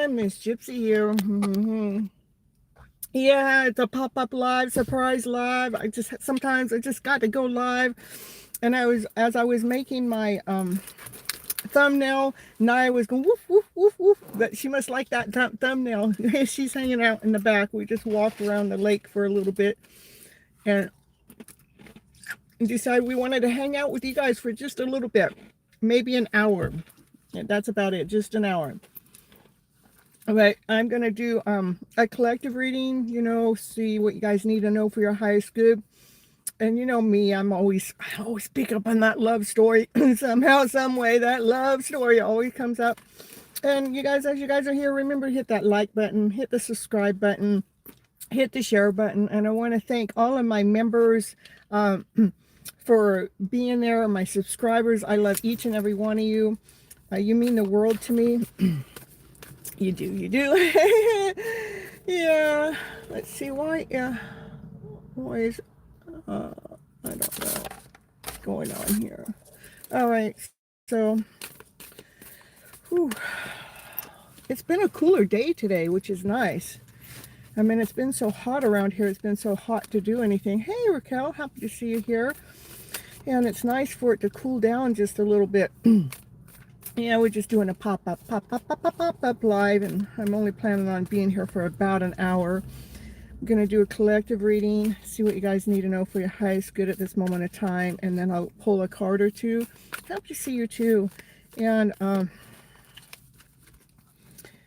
Miss Gypsy here. Yeah, it's a pop-up live, surprise live. Sometimes I just got to go live. And as I was making my thumbnail, Naya was going woof woof woof woof. But she must like that thumbnail. She's hanging out in the back. We just walked around the lake for a little bit and decided we wanted to hang out with you guys for just a little bit, maybe an hour. And that's about it, just an hour. All right, I'm going to do a collective reading, see what you guys need to know for your highest good. And you know me, I always pick up on that love story. Somehow, some way, that love story always comes up. And you guys, as you guys are here, remember to hit that like button, hit the subscribe button, hit the share button. And I want to thank all of my members for being there, my subscribers. I love each and every one of you. You mean the world to me. You do. Yeah. Let's see why. Yeah. Why is I don't know what's going on here. All right. So, whew, it's been a cooler day today, which is nice. I mean, it's been so hot around here. It's been so hot to do anything. Hey, Raquel, happy to see you here. And it's nice for it to cool down just a little bit. Yeah, we're just doing a pop-up live, and I'm only planning on being here for about an hour. I'm going to do a collective reading, see what you guys need to know for your highest good at this moment of time, and then I'll pull a card or two. Hope to see you too, and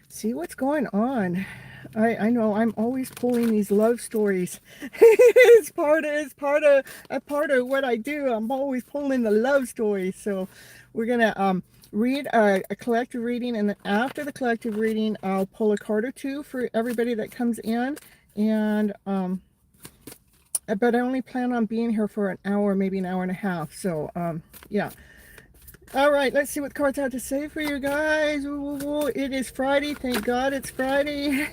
see what's going on. I know I'm always pulling these love stories. It's part of what I do. I'm always pulling the love stories. So we're gonna read a collective reading, and then after the collective reading, I'll pull a card or two for everybody that comes in. And but I only plan on being here for an hour, maybe an hour and a half. So yeah. All right, let's see what cards have to say for you guys. It is Friday. Thank God it's Friday.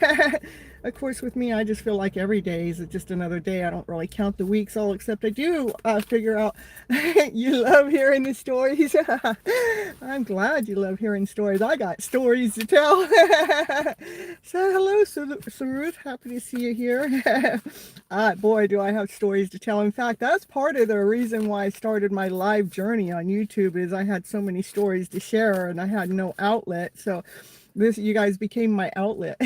Of course, with me, I just feel like every day is just another day. I don't really count the weeks all, except I do figure out you love hearing the stories. I'm glad you love hearing stories. I got stories to tell. So hello, Ruth. Happy to see you here. Boy, do I have stories to tell. In fact, that's part of the reason why I started my live journey on YouTube, is I had so many stories to share and I had no outlet. So you guys became my outlet.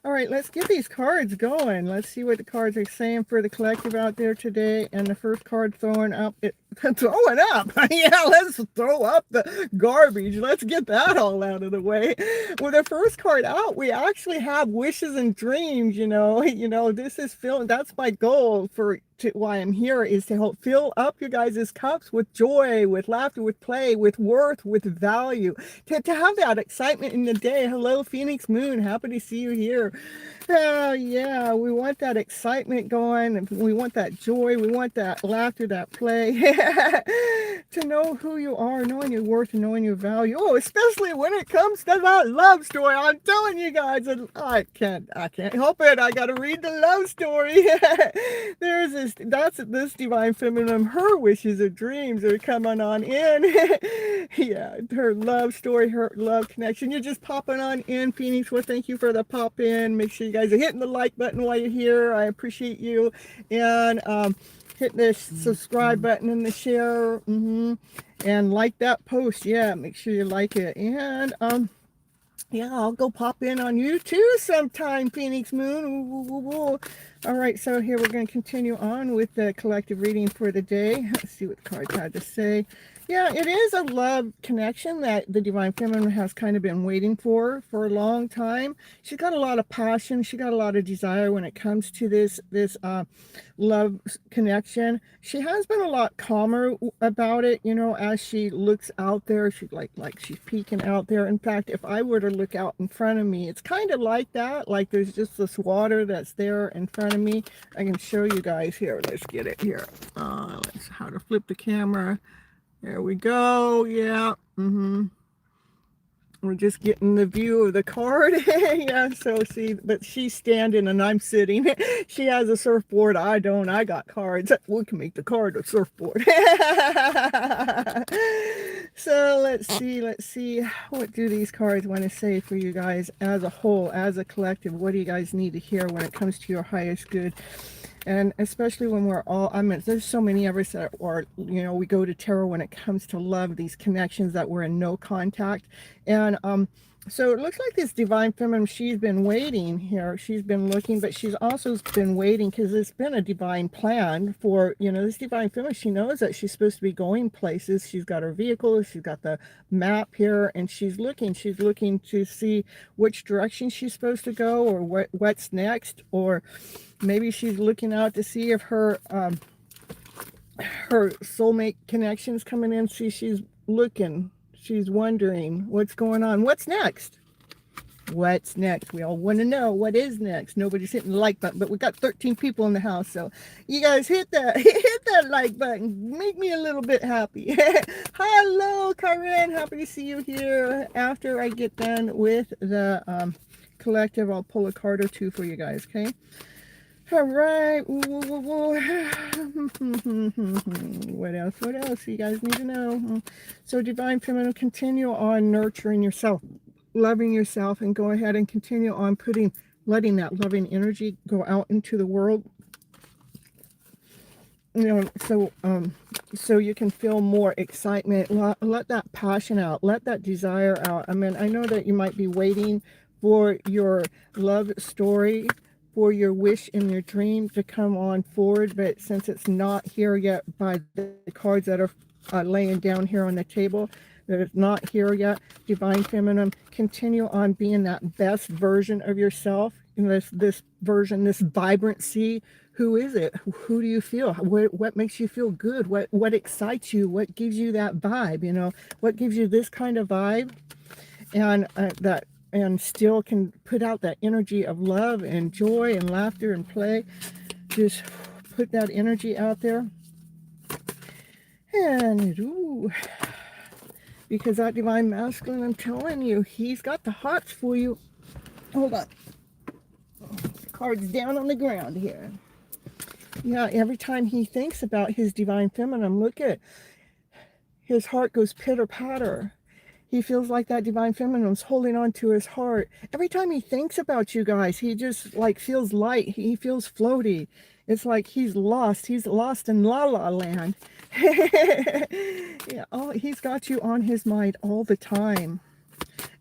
All right, let's get these cards going. Let's see what the cards are saying for the collective out there today. And the first card throwing up. Yeah, let's throw up the garbage. Let's get that all out of the way. With the first card out, we actually have wishes and dreams. This is filling. That's my goal for why I'm here, is to help fill up your guys' cups with joy, with laughter, with play, with worth, with value, to have that excitement in the day. Hello, Phoenix Moon, happy to see you here. Oh yeah, we want that excitement going, and we want that joy, we want that laughter, that play. To know who you are, knowing your worth, and knowing your value. Oh, especially when it comes to that love story. I'm telling you guys, I can't help it. I gotta read the love story. There's this divine feminine. Her wishes or dreams are coming on in. Yeah, her love story, her love connection. You're just popping on in, Phoenix. Well, thank you for the pop in. Make sure you guys are hitting the like button while you're here. I appreciate you. And hit the subscribe button and the share, and like that post. Yeah, make sure you like it. And yeah, I'll go pop in on you too sometime, Phoenix Moon. Ooh. All right, so here we're going to continue on with the collective reading for the day. Let's see what the cards had to say. Yeah, it is a love connection that the Divine Feminine has kind of been waiting for a long time. She's got a lot of passion. She got a lot of desire when it comes to this love connection. She has been a lot calmer about it, as she looks out there. She's like she's peeking out there. In fact, if I were to look out in front of me, it's kind of like that. Like there's just this water that's there in front of me. I can show you guys here. Let's get it here. Let's how to flip the camera. There we go. Yeah. We're just getting the view of the card. Yeah, so see, but she's standing and I'm sitting. She has a surfboard. I don't. I got cards. We can make the card a surfboard. So let's see. What do these cards want to say for you guys as a whole, as a collective? What do you guys need to hear when it comes to your highest good? And especially when we're all, I mean, there's so many of us that are, you know, we go to tarot when it comes to love, these connections that we're in no contact. And so it looks like this divine feminine, she's been waiting here. She's been looking, but she's also been waiting because it's been a divine plan for, you know, this divine feminine. She knows that she's supposed to be going places. She's got her vehicle. She's got the map here, and she's looking to see which direction she's supposed to go, or what's next, or maybe she's looking out to see if her soulmate connection's coming in. She's looking. She's wondering what's going on. What's next? What's next? We all want to know what is next. Nobody's hitting the like button, but we got 13 people in the house, so you guys hit that like button. Make me a little bit happy. Hello, Karen. Happy to see you here. After I get done with the collective, I'll pull a card or two for you guys, okay? All right. What else? What else you guys need to know? So divine feminine, continue on nurturing yourself, loving yourself, and go ahead and continue on letting that loving energy go out into the world. You know, so you can feel more excitement. Let that passion out. Let that desire out. I mean, I know that you might be waiting for your love story, for your wish and your dream to come on forward, but since it's not here yet by the cards that are laying down here on the table, that it's not here yet, divine feminine, continue on being that best version of yourself, in this version, this vibrancy. Who is it? Who do you feel? What makes you feel good? What excites you? What gives you that vibe? You know, what gives you this kind of vibe? And and still can put out that energy of love and joy and laughter and play. Just put that energy out there. And ooh, because that divine masculine, I'm telling you, he's got the hots for you. Hold on. The card's down on the ground here. Yeah, every time he thinks about his divine feminine, look at his heart goes pitter patter. He feels like that divine feminine is holding on to his heart. Every time he thinks about you guys, he just like feels light. He feels floaty. It's like he's lost. He's lost in la la land. Yeah, he's got you on his mind all the time.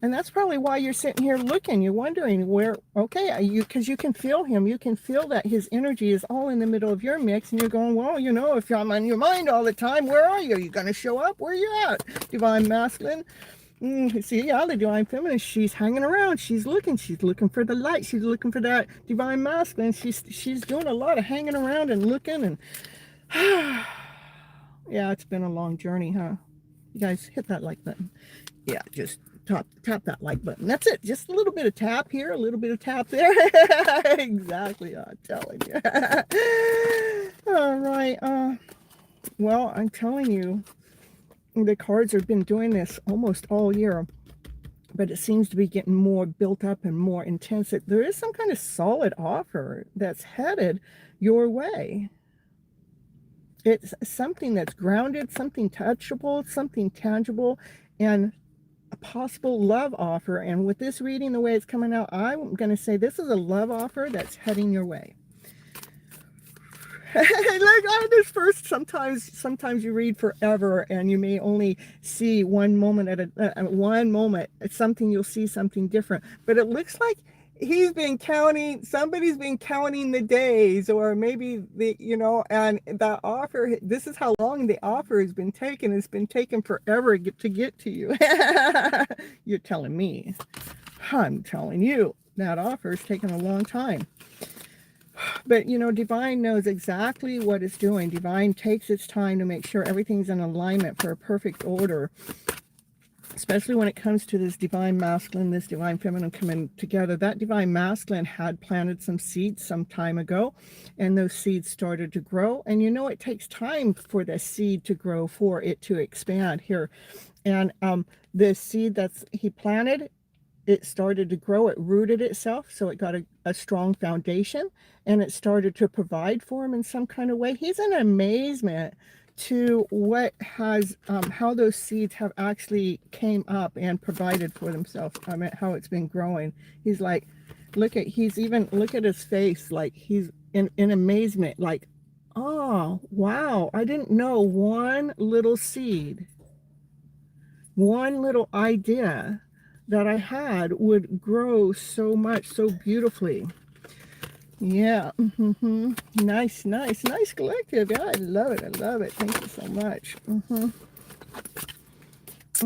And that's probably why you're sitting here looking. You're wondering where, okay, because you can feel him. You can feel that his energy is all in the middle of your mix. And you're going, well, you know, if I'm on your mind all the time, where are you? Are you going to show up? Where are you at? Divine masculine. See, yeah, the divine feminine, she's hanging around. She's looking for the light. She's looking for that divine masculine. She's doing a lot of hanging around and looking. And yeah, it's been a long journey, huh? You guys hit that like button. Yeah, just tap that like button. That's it. Just a little bit of tap here, a little bit of tap there. Exactly, I'm telling you. All right. Well, I'm telling you, the cards have been doing this almost all year, but it seems to be getting more built up and more intense. There is some kind of solid offer that's headed your way. It's something that's grounded, something touchable, something tangible, and a possible love offer. And with this reading, the way it's coming out, I'm going to say this is a love offer that's heading your way. Like on this first, sometimes you read forever and you may only see one moment at one moment. It's something, you'll see something different, but it looks like somebody's been counting the days, or maybe and the offer, this is how long the offer has been taken. It's been taken forever to get to you. You're telling me. I'm telling you, that offer has taken a long time. But, Divine knows exactly what it's doing. Divine takes its time to make sure everything's in alignment for a perfect order, especially when it comes to this divine masculine, this divine feminine coming together. That divine masculine had planted some seeds some time ago, and those seeds started to grow. And it takes time for the seed to grow, for it to expand here. And the seed that's he planted, it started to grow, it rooted itself, so it got a strong foundation, and it started to provide for him in some kind of way. He's in amazement to what has, how those seeds have actually came up and provided for themselves. I mean, how it's been growing. He's like, look at his face, like he's in amazement, like, oh, wow, I didn't know one little seed, one little idea that I had would grow so much, so beautifully. Yeah. Nice collective. Yeah, I love it. Thank you so much.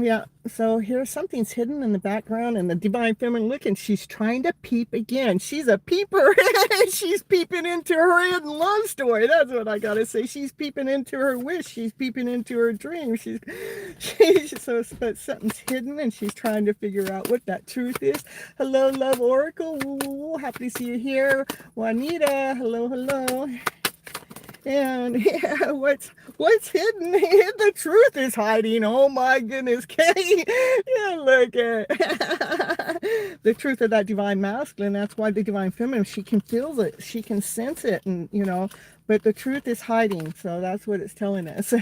Yeah, so here's something's hidden in the background, and the divine feminine, look, and she's trying to peep again. She's a peeper. She's peeping into her hidden love story. That's what I gotta say. She's peeping into her wish. She's peeping into her dream. She's so, but something's hidden, and she's trying to figure out what that truth is. Hello, Love Oracle. Woo, happy to see you here. Juanita, hello. And yeah, what's hidden? The truth is hiding. Oh my goodness, Kate. Yeah, look at the truth of that divine masculine. That's why the divine feminine, she can feel it, she can sense it, and but the truth is hiding. So that's what it's telling us. You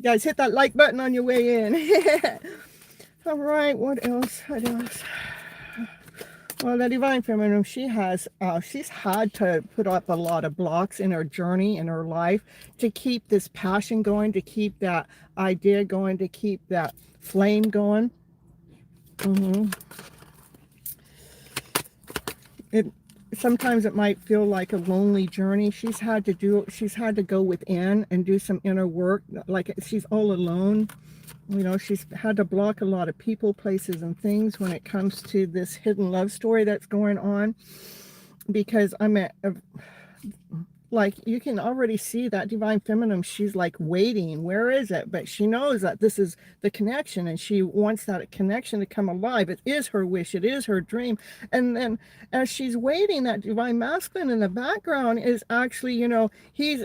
guys, hit that like button on your way in. All right, what else? Well, the divine feminine, she's had to put up a lot of blocks in her journey, in her life, to keep this passion going, to keep that idea going, to keep that flame going. Sometimes it might feel like a lonely journey. She's had to go within and do some inner work, like she's all alone. She's had to block a lot of people, places, and things when it comes to this hidden love story that's going on. Because like, you can already see that divine feminine, she's like waiting. Where is it? But she knows that this is the connection, and she wants that connection to come alive. It is her wish. It is her dream. And then as she's waiting, that divine masculine in the background is actually, he's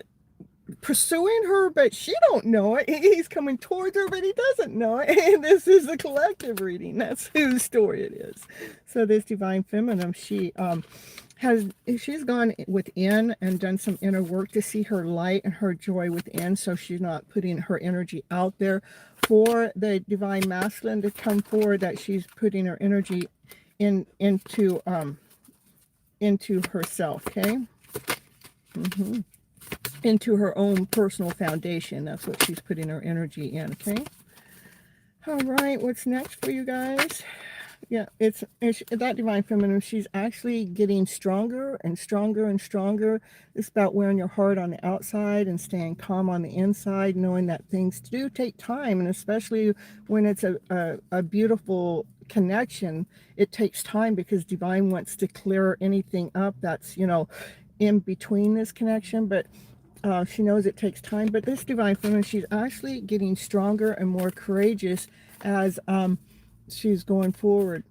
pursuing her, but she don't know it. He's coming towards her, but he doesn't know it. And this is the collective reading. That's whose story it is. So this divine feminine, she's gone within and done some inner work to see her light and her joy within, so she's not putting her energy out there for the divine masculine to come forward, that she's putting her energy into herself. Okay. Into her own personal foundation. That's what she's putting her energy in. Okay. All right, what's next for you guys? Yeah, it's that divine feminine, she's actually getting stronger and stronger and stronger. It's about wearing your heart on the outside and staying calm on the inside, knowing that things do take time, and especially when it's a beautiful connection, it takes time, because divine wants to clear anything up that's in between this connection. But she knows it takes time. But this divine feminine, she's actually getting stronger and more courageous as she's going forward.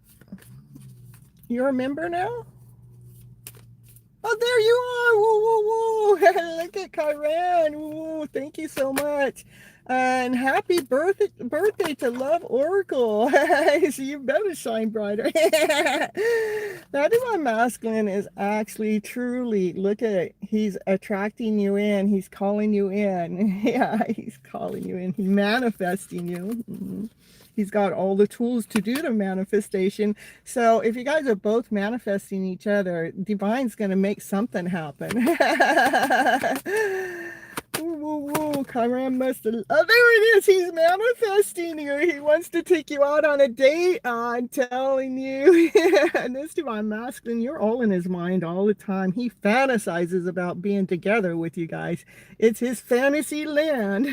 You're a member now? Oh, there you are. Whoa, whoa, whoa. Look at Kyran. Whoa, thank you so much. And happy birthday to Love Oracle. So you better shine brighter. That divine masculine is actually truly, look at it. He's attracting you in. He's calling you in. Yeah, he's calling you in. He's manifesting you. He's got all the tools to do the manifestation. So if you guys are both manifesting each other, divine's going to make something happen. Whoa, Kyran must have... Oh, there it is. He's manifesting you. He wants to take you out on a date. I'm telling you. And this divine masculine, you're all in his mind all the time. He fantasizes about being together with you guys. It's his fantasy land.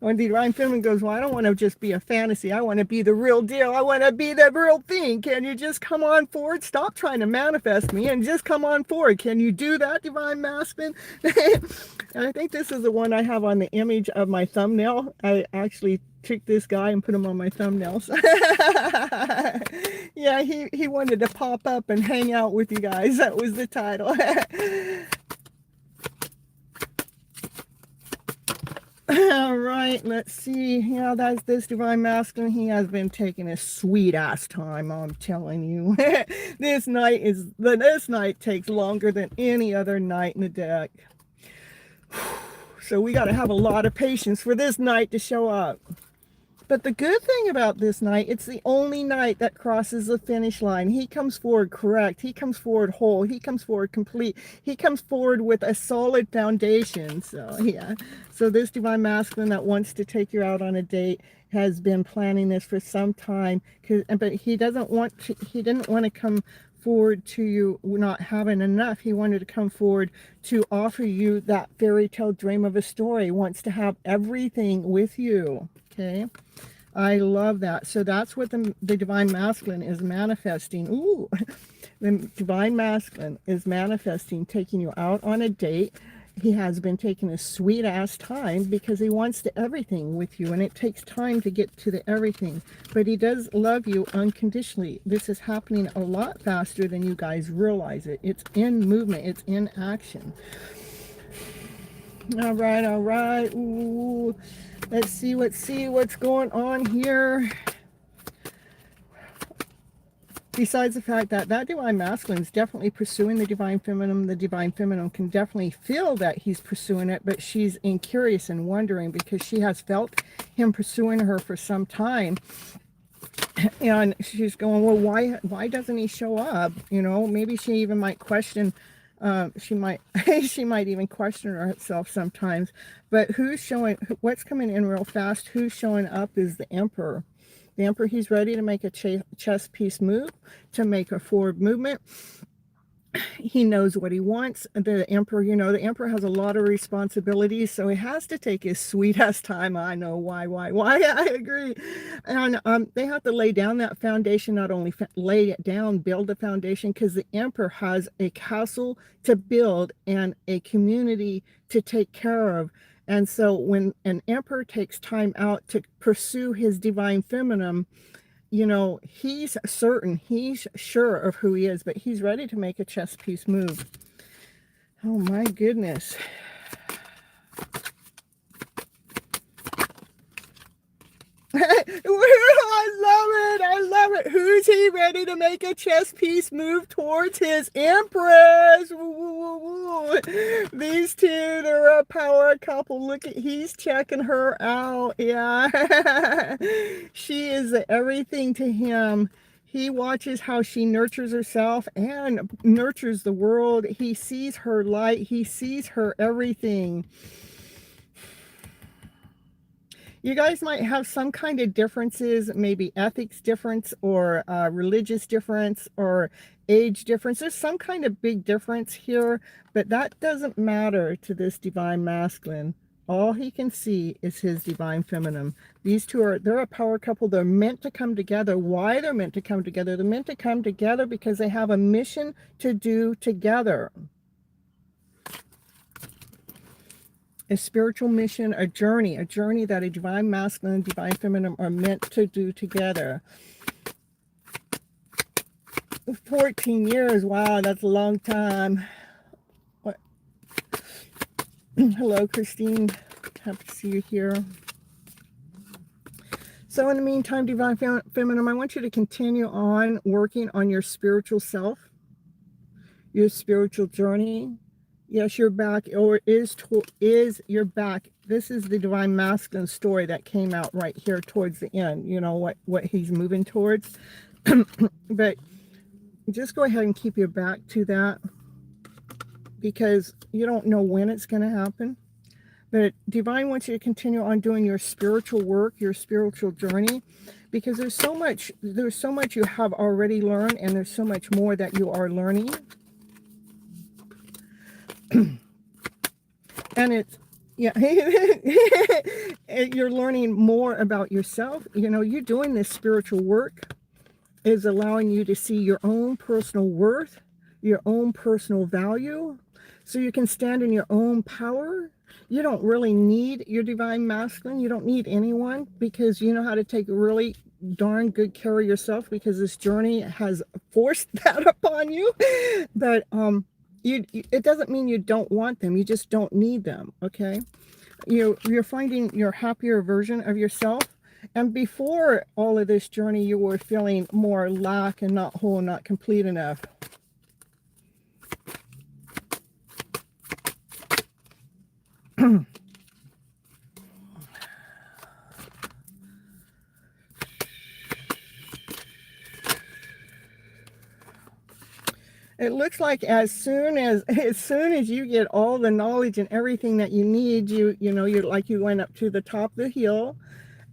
When the divine feminine goes, well, I don't want to just be a fantasy. I want to be the real deal. I want to be the real thing. Can you just come on forward? Stop trying to manifest me and just come on forward. Can you do that, divine masculine? And I think this is the one I have on the image of my thumbnail. I actually took this guy and put him on my thumbnails. Yeah, he wanted to pop up and hang out with you guys. That was the title. All right, let's see. Yeah, that's this divine masculine. He has been taking a sweet ass time, I'm telling you. This night takes longer than any other night in the deck. So we got to have a lot of patience for this night to show up. But the good thing about this night, it's the only night that crosses the finish line. He comes forward correct. He comes forward whole. He comes forward complete. He comes forward with a solid foundation. So, yeah. So this divine masculine that wants to take you out on a date has been planning this for some time. But he didn't want to come forward to you not having enough. He wanted to come forward to offer you that fairy tale dream of a story. He wants to have everything with you. Okay. I love that. So that's what the divine masculine is manifesting. Ooh, the divine masculine is manifesting taking you out on a date. He has been taking a sweet ass time because he wants the everything with you, and it takes time to get to the everything, but he does love you unconditionally. This is happening a lot faster than you guys realize it. It's in movement. It's in action. All right, all right. Ooh, let's see what's going on here. Besides the fact that that divine masculine is definitely pursuing the divine feminine can definitely feel that he's pursuing it, but she's curious and wondering because she has felt him pursuing her for some time. And she's going, well, why doesn't he show up? You know, maybe she even might question. She might even question herself sometimes. But what's coming in real fast, who's showing up is the Emperor. The Emperor, he's ready to make a chess piece move, to make a forward movement. He knows what he wants. The Emperor, you know, the Emperor has a lot of responsibilities, so he has to take his sweet ass time. I know why, I agree. And they have to lay down that foundation, not only lay it down, build the foundation, because the Emperor has a castle to build and a community to take care of. And so when an Emperor takes time out to pursue his divine feminine, you know, he's sure of who he is, but he's ready to make a chess piece move. Oh my goodness. I love it. Who's he ready to make a chess piece move towards his Empress? These two, they're a power couple. Look at, he's checking her out. Yeah. She is everything to him. He watches how she nurtures herself and nurtures the world. He sees her light. He sees her everything. You guys might have some kind of differences, maybe ethics difference or religious difference or age difference. There's some kind of big difference here, but that doesn't matter to this divine masculine. All he can see is his divine feminine. These two they're a power couple. They're meant to come together. Why they're meant to come together? They're meant to come together because they have a mission to do together. A spiritual mission, a journey that a divine masculine and divine feminine are meant to do together. 14 years, wow, that's a long time. What? Hello, Christine. Happy to see you here. So in the meantime, divine feminine, I want you to continue on working on your spiritual self, your spiritual journey. Yes, you're back, or is you're back. This is the divine masculine story that came out right here towards the end. You know what he's moving towards. But just go ahead and keep your back to that, because you don't know when it's going to happen. But divine wants you to continue on doing your spiritual work, your spiritual journey, because there's so much you have already learned, and there's so much more that you are learning. And it's, yeah, you're learning more about yourself. You know, you're doing this spiritual work is allowing you to see your own personal worth, your own personal value, so you can stand in your own power. You don't really need your divine masculine. You don't need anyone, because you know how to take really darn good care of yourself, because this journey has forced that upon you. But it doesn't mean you don't want them. You just don't need them, okay? You're finding your happier version of yourself. And before all of this journey, you were feeling more lack and not whole, not complete enough. It looks like as soon as you get all the knowledge and everything that you need, you're like you went up to the top of the hill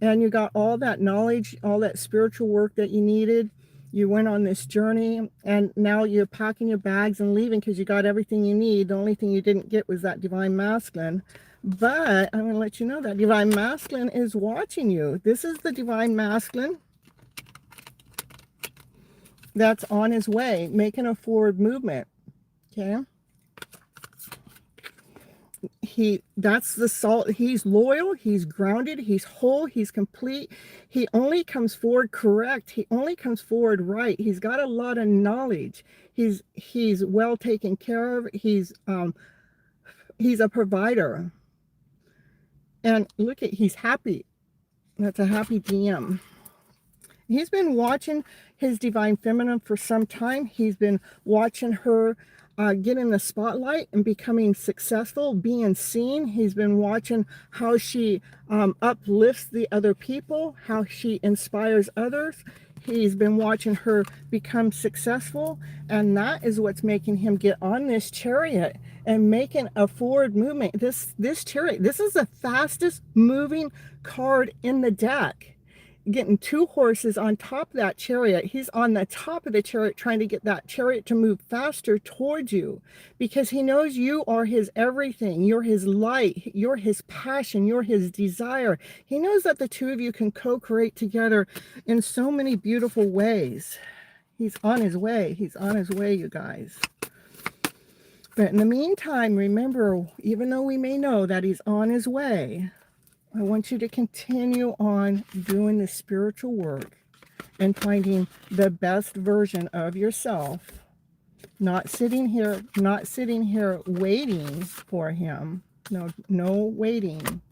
and you got all that knowledge, all that spiritual work that you needed. You went on this journey and now you're packing your bags and leaving because you got everything you need. The only thing you didn't get was that divine masculine. But I'm going to let you know that divine masculine is watching you. This is the divine masculine that's on his way, making a forward movement. Okay. That's the salt. He's loyal, he's grounded, he's whole, he's complete. He only comes forward correct. He only comes forward right. He's got a lot of knowledge. He's well taken care of. He's a provider. And look at, he's happy. That's a happy DM. He's been watching his divine feminine for some time. He's been watching her get in the spotlight and becoming successful, being seen. He's been watching how she uplifts the other people, how she inspires others. He's been watching her become successful, and that is what's making him get on this chariot and making a forward movement. This chariot, this is the fastest moving card in the deck. Getting 2 horses on top of that chariot. He's on the top of the chariot trying to get that chariot to move faster towards you because he knows you are his everything. You're his light. You're his passion. You're his desire. He knows that the two of you can co-create together in so many beautiful ways. He's on his way. He's on his way, you guys. But in the meantime, remember, even though we may know that he's on his way, I want you to continue on doing the spiritual work and finding the best version of yourself. Not sitting here waiting for him. No waiting.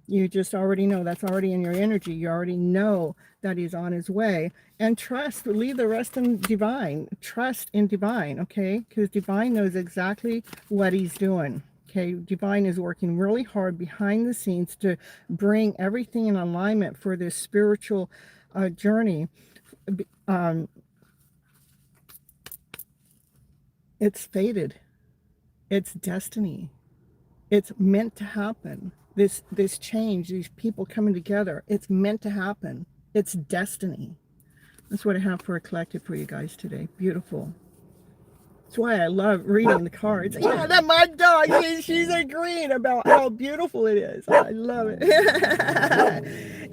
You just already know. That's already in your energy. You already know that he's on his way. And trust, leave the rest in divine. Trust in divine, okay? Because divine knows exactly what he's doing. Okay, divine is working really hard behind the scenes to bring everything in alignment for this spiritual journey. It's fated. It's destiny. It's meant to happen. This change, these people coming together, it's meant to happen. It's destiny. That's what I have for a collective for you guys today. Beautiful. That's why I love reading the cards. Yeah, that my dog, she's agreeing about how beautiful it is. I love it.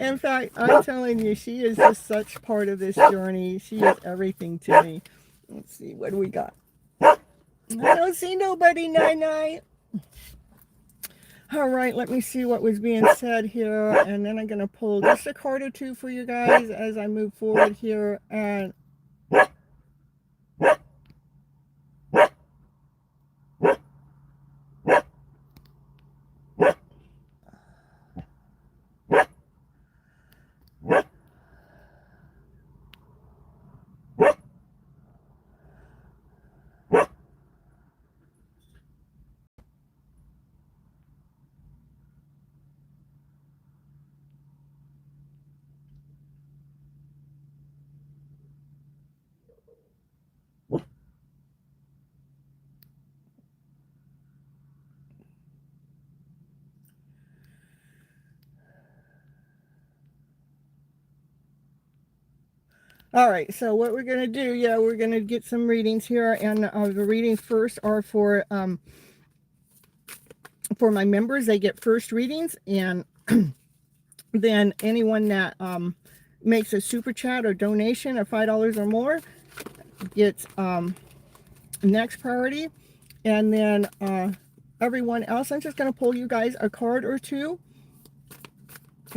In fact, I'm telling you, she is just such part of this journey. She is everything to me. Let's see, what do we got? I don't see nobody, Nine. All right, let me see what was being said here. And then I'm going to pull just a card or two for you guys as I move forward here. And all right, so what we're going to do, we're going to get some readings here, and the readings first are for my members. They get first readings, and then anyone that makes a super chat or donation of $5 or more gets next priority, and then everyone else, I'm just going to pull you guys a card or two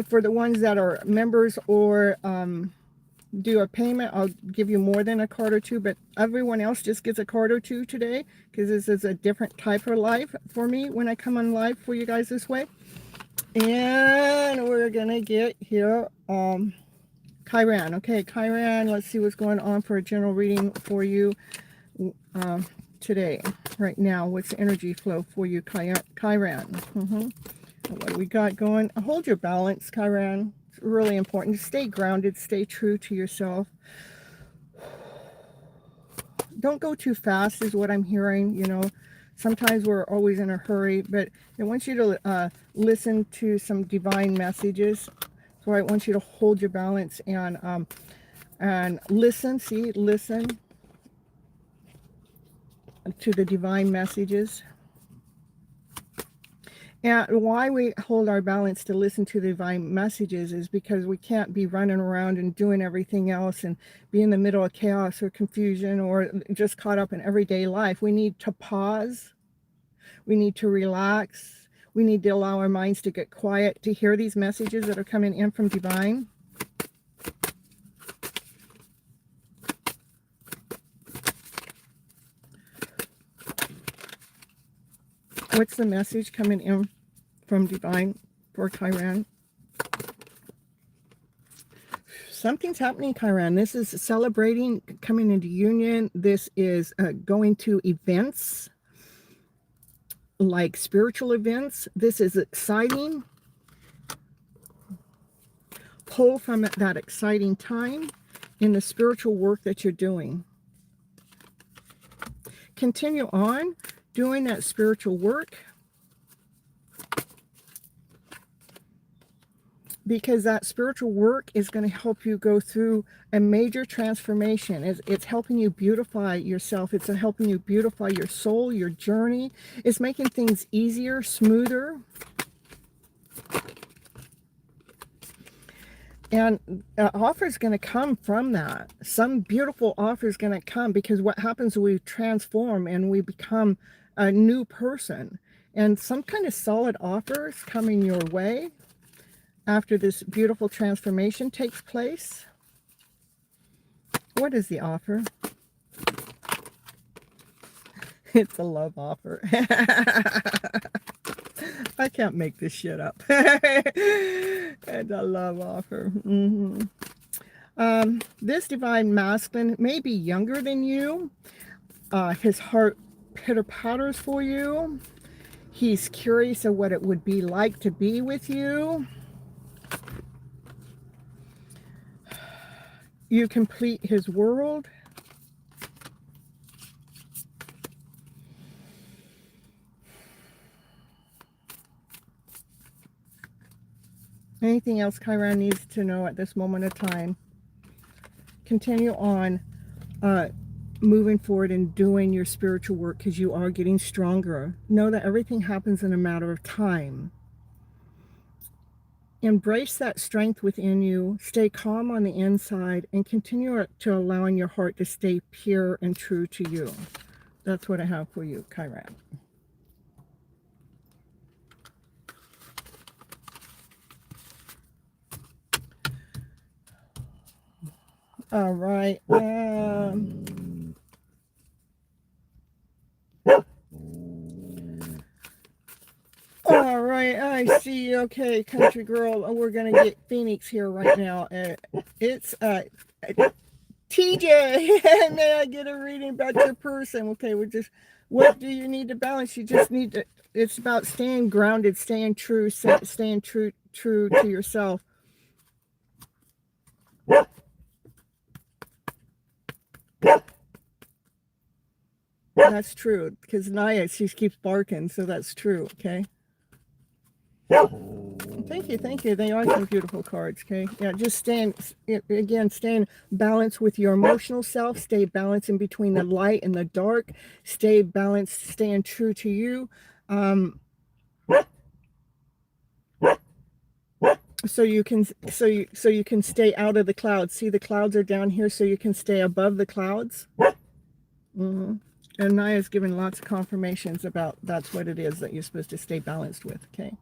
for the ones that are members or do a payment, I'll give you more than a card or two, but everyone else just gets a card or two today, because this is a different type of live for me when I come on live for you guys this way. And we're gonna get here Chiron. Okay, Chiron, let's see what's going on for a general reading for you today, right now. What's the energy flow for you, Chiron? What do we got going? Hold your balance, Chiron. It's really important. Stay grounded, stay true to yourself. Don't go too fast is what I'm hearing. You know, sometimes we're always in a hurry, but I want you to listen to some divine messages. So I want you to hold your balance and listen. See, listen to the divine messages. And why we hold our balance to listen to the divine messages is because we can't be running around and doing everything else and be in the middle of chaos or confusion or just caught up in everyday life. We need to pause. We need to relax. We need to allow our minds to get quiet to hear these messages that are coming in from divine. What's the message coming in from divine for Chiron? Something's happening, Chiron. This is celebrating, coming into union. This is going to events, like spiritual events. This is exciting. Pull from that exciting time in the spiritual work that you're doing. Continue on doing that spiritual work, because that spiritual work is going to help you go through a major transformation. It's helping you beautify yourself. It's helping you beautify your soul, your journey. It's making things easier, smoother. And an offer is going to come from that. Some beautiful offer is going to come, because what happens is we transform and we become a new person. And some kind of solid offer is coming your way after this beautiful transformation takes place. What is the offer? It's a love offer. I can't make this shit up. It's a love offer. This divine masculine may be younger than you. His heart pitter-patters for you. He's curious of what it would be like to be with you. You complete his world. Anything else Chiron needs to know at this moment of time? Continue on moving forward and doing your spiritual work, because you are getting stronger. Know that everything happens in a matter of time. Embrace that strength within you. Stay calm on the inside and continue to allowing your heart to stay pure and true to you. That's what I have for you, Chiron. All right. All right, I see. Okay, country girl, we're gonna get Phoenix here right now. It's TJ. May I get a reading about your person? Okay, what do you need to balance? You just need to. It's about staying grounded, staying true, staying true to yourself. That's true, because Naya, she keeps barking, so that's true. Okay. Thank you. They are some beautiful cards, okay? Yeah, just staying balanced with your emotional self. Stay balanced in between the light and the dark. Stay balanced, staying true to you. So you can stay out of the clouds. See, the clouds are down here, so you can stay above the clouds. And Naya's given lots of confirmations about that's what it is that you're supposed to stay balanced with, okay?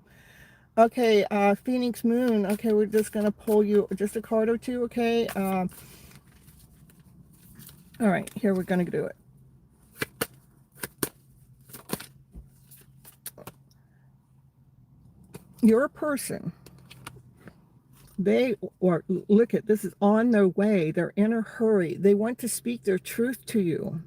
Okay, Phoenix Moon. Okay, we're just going to pull you just a card or two, okay? All right, here we're going to do it. Your person, look at this, is on their way. They're in a hurry. They want to speak their truth to you.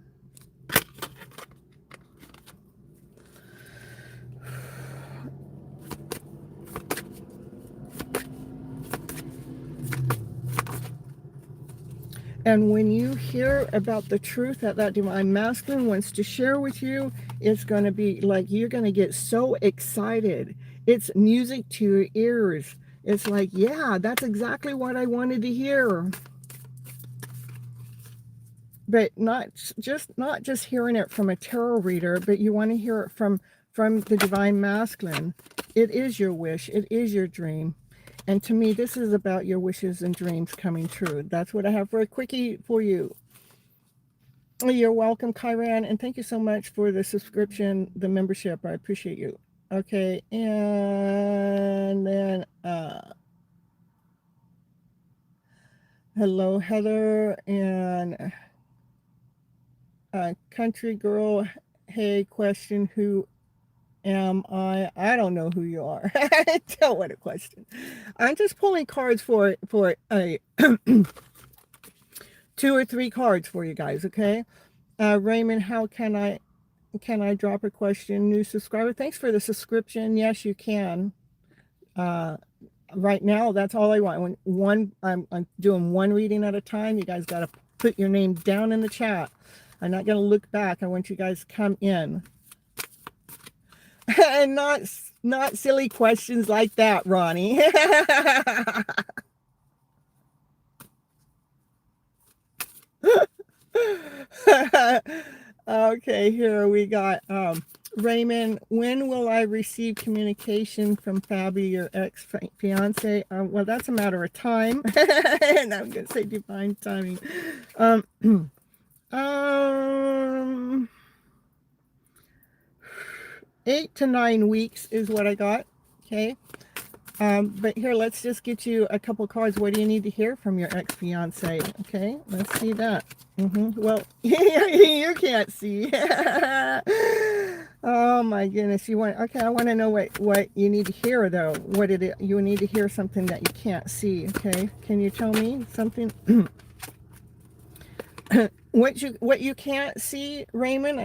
And when you hear about the truth that divine masculine wants to share with you, it's going to be like you're going to get so excited. It's music to your ears. It's like, yeah, that's exactly what I wanted to hear. But not just hearing it from a tarot reader, but you want to hear it from the divine masculine. It is your wish. It is your dream. And to me, this is about your wishes and dreams coming true. That's what I have for a quickie for you. You're welcome, Kyran, and thank you so much for the subscription, the membership. I appreciate you. Okay, and then hello, Heather, and country girl. Hey, question, who am I? I don't know who you are. Tell what a question. I'm just pulling cards for a 2 or 3 cards for you guys, okay? Raymond, how can I drop a question? New subscriber, thanks for the subscription. Yes, you can. Right now, that's all I want. I'm doing one reading at a time. You guys got to put your name down in the chat. I'm not going to look back. I want you guys to come in. And not silly questions like that, Ronnie. Okay, here we got Raymond. When will I receive communication from Fabi, your ex-fiance? Well, that's a matter of time. And I'm gonna say divine timing. 8 to 9 weeks is what I got. Okay. But here, let's just get you a couple cards. What do you need to hear from your ex-fiance? Okay, let's see that. Well, you can't see. Oh my goodness, you want? Okay, I want to know what you need to hear though. What did it? You need to hear something that you can't see. Okay, can you tell me something? What you can't see, Raymond?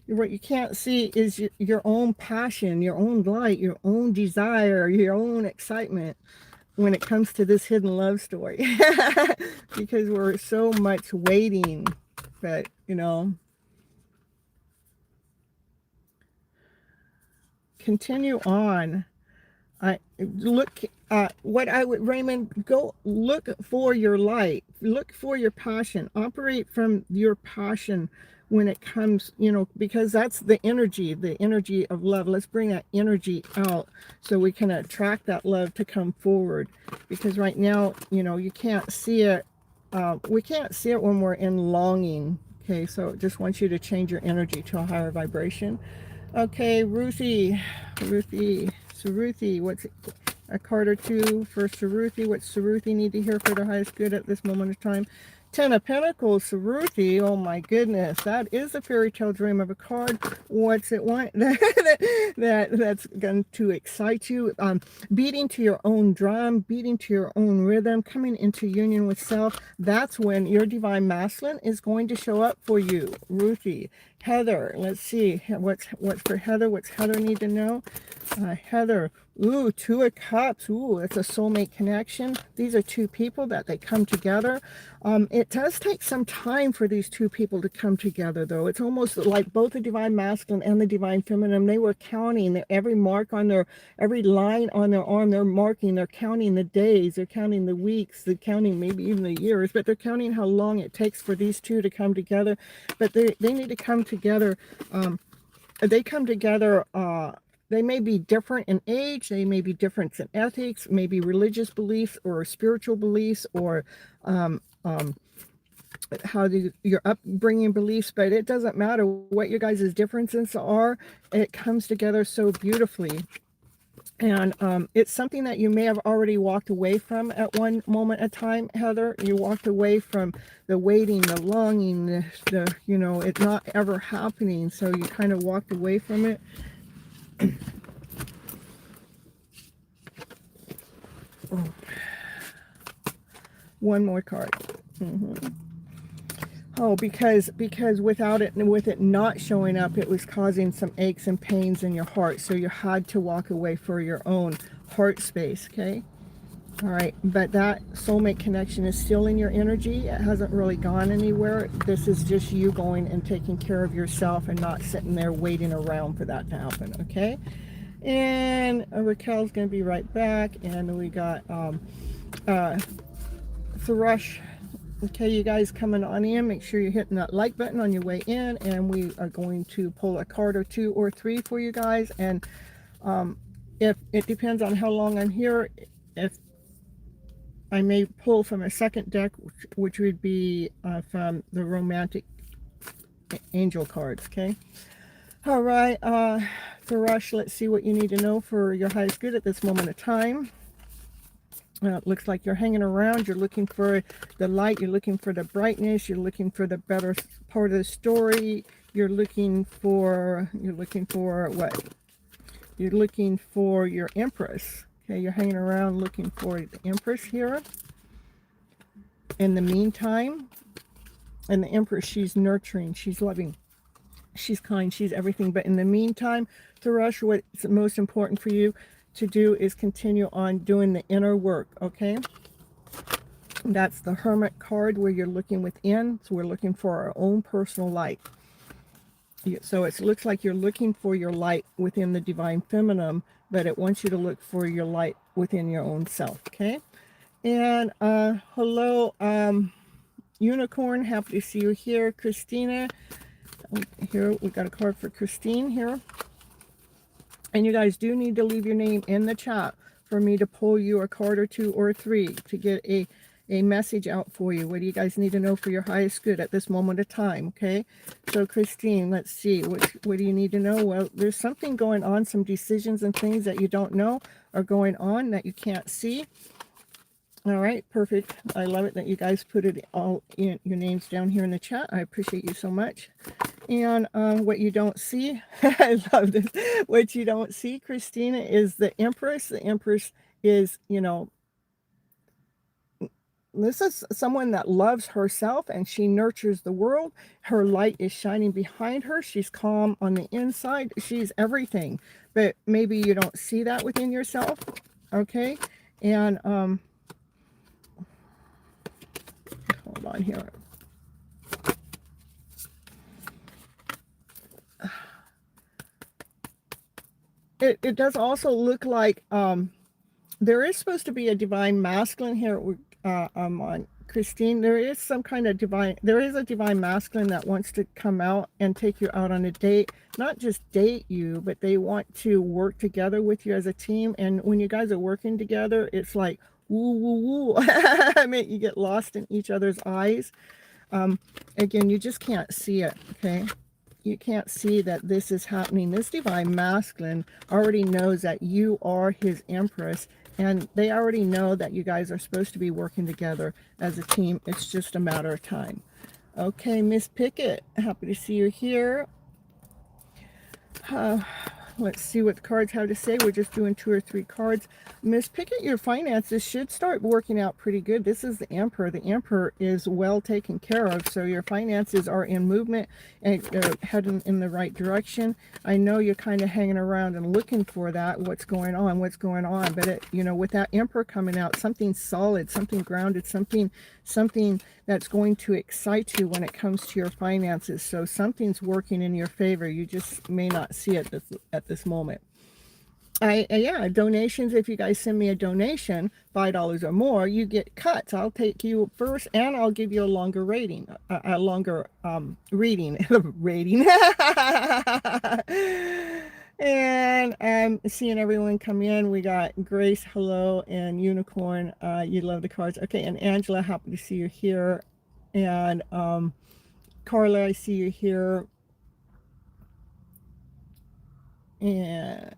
What you can't see is your own passion, your own light, your own desire, your own excitement when it comes to this hidden love story. Because we're so much waiting, but continue on. Raymond, go look for your light, look for your passion, operate from your passion when it comes, because that's the energy of love. Let's bring that energy out so we can attract that love to come forward, because right now, you can't see it. We can't see it when we're in longing. Okay, so just want you to change your energy to a higher vibration. Okay, Ruthie, what's a card or two for Saruthi? What Saruthi need to hear for the highest good at this moment of time? 10 of Pentacles, Saruthi. Oh my goodness, that is a fairy tale dream of a card. What's it want? That's going to excite you. Beating to your own drum, beating to your own rhythm, coming into union with self. That's when your divine masculine is going to show up for you, Ruthie. Heather, let's see what's for Heather. What's Heather need to know? Heather, ooh, 2 of Cups. Ooh, it's a soulmate connection. These are 2 people that they come together. It does take some time for these 2 people to come together, though. It's almost like both the divine masculine and the divine feminine. They were counting every mark on every line on their arm. They're marking. They're counting the days. They're counting the weeks. They're counting maybe even the years. But they're counting how long it takes for these 2 to come together. But they need to come together. They come together. They may be different in age, they may be different in ethics, maybe religious beliefs or spiritual beliefs, or your upbringing beliefs, but it doesn't matter what your guys' differences are. It comes together so beautifully. And it's something that you may have already walked away from at one moment in time, Heather. You walked away from the waiting, the longing, the you know, it not ever happening. So you kind of walked away from it. Oh, one more card. Oh, because without it, with it not showing up, it was causing some aches and pains in your heart. So you had to walk away for your own heart space, okay? All right, but that soulmate connection is still in your energy. It hasn't really gone anywhere. This is just you going and taking care of yourself and not sitting there waiting around for that to happen, okay? And Raquel's going to be right back. And we got Thrush. Okay, you guys coming on in, make sure you're hitting that like button on your way in, and we are going to pull a card or two or three for you guys. And if it depends on how long I'm here, if I may pull from a second deck, which would be from the romantic angel cards. Okay, all right, Thrush, let's see what you need to know for your highest good at this moment of time. It looks like you're hanging around. You're looking for the light. You're looking for the brightness. You're looking for the better part of the story. You're looking for what? You're looking for your Empress. Okay, you're hanging around looking for the Empress here. In the meantime, and the Empress, she's nurturing, she's loving, she's kind, she's everything. But in the meantime, Thrush, what's most important for you to do is continue on doing the inner work, okay? That's the Hermit card, where you're looking within. So we're looking for our own personal light. So it looks like you're looking for your light within the divine feminine, but it wants you to look for your light within your own self, okay? And hello, Unicorn, happy to see you here. Christina, here we got a card for Christine here. And you guys do need to leave your name in the chat for me to pull you a card or two or three to get a message out for you. What do you guys need to know for your highest good at this moment of time? Okay, so Christine, let's see, what do you need to know? Well, there's something going on, some decisions and things that you don't know are going on that you can't see. All right, perfect. I love it that you guys put it all in your names down here in the chat. I appreciate you so much. And what you don't see, I love this. What you don't see, Christina, is the Empress. The Empress is, you know, this is someone that loves herself and she nurtures the world. Her light is shining behind her. She's calm on the inside. She's everything. But maybe you don't see that within yourself. Okay. And hold on here. It does also look like there is supposed to be a divine masculine here on Christine. There is some kind of there is a divine masculine that wants to come out and take you out on a date. Not just date you, but they want to work together with you as a team. And when you guys are working together, it's like, woo, woo, woo. I mean, you get lost in each other's eyes. Again, you just can't see it, okay? You can't see that this is happening. This divine masculine already knows that you are his Empress, and they already know that you guys are supposed to be working together as a team. It's just a matter of time. Okay, Miss Pickett, happy to see you here. Let's see what the cards have to say. We're just doing 2 or 3 cards. Miss Pickett, your finances should start working out pretty good. This is the Emperor. The Emperor is well taken care of. So your finances are in movement and heading in the right direction. I know you're kind of hanging around and looking for that. What's going on? But it, you know, with that Emperor coming out, something solid, something grounded, something that's going to excite you when it comes to your finances. So something's working in your favor. You just may not see it at this moment. Yeah, donations, if you guys send me a donation, $5 or more, you get cuts. I'll take you first, and I'll give you a longer rating, a longer reading. Rating. And seeing everyone come in. We got Grace, hello, and Unicorn, you love the cards. Okay, and Angela, happy to see you here. And Carla, I see you here. And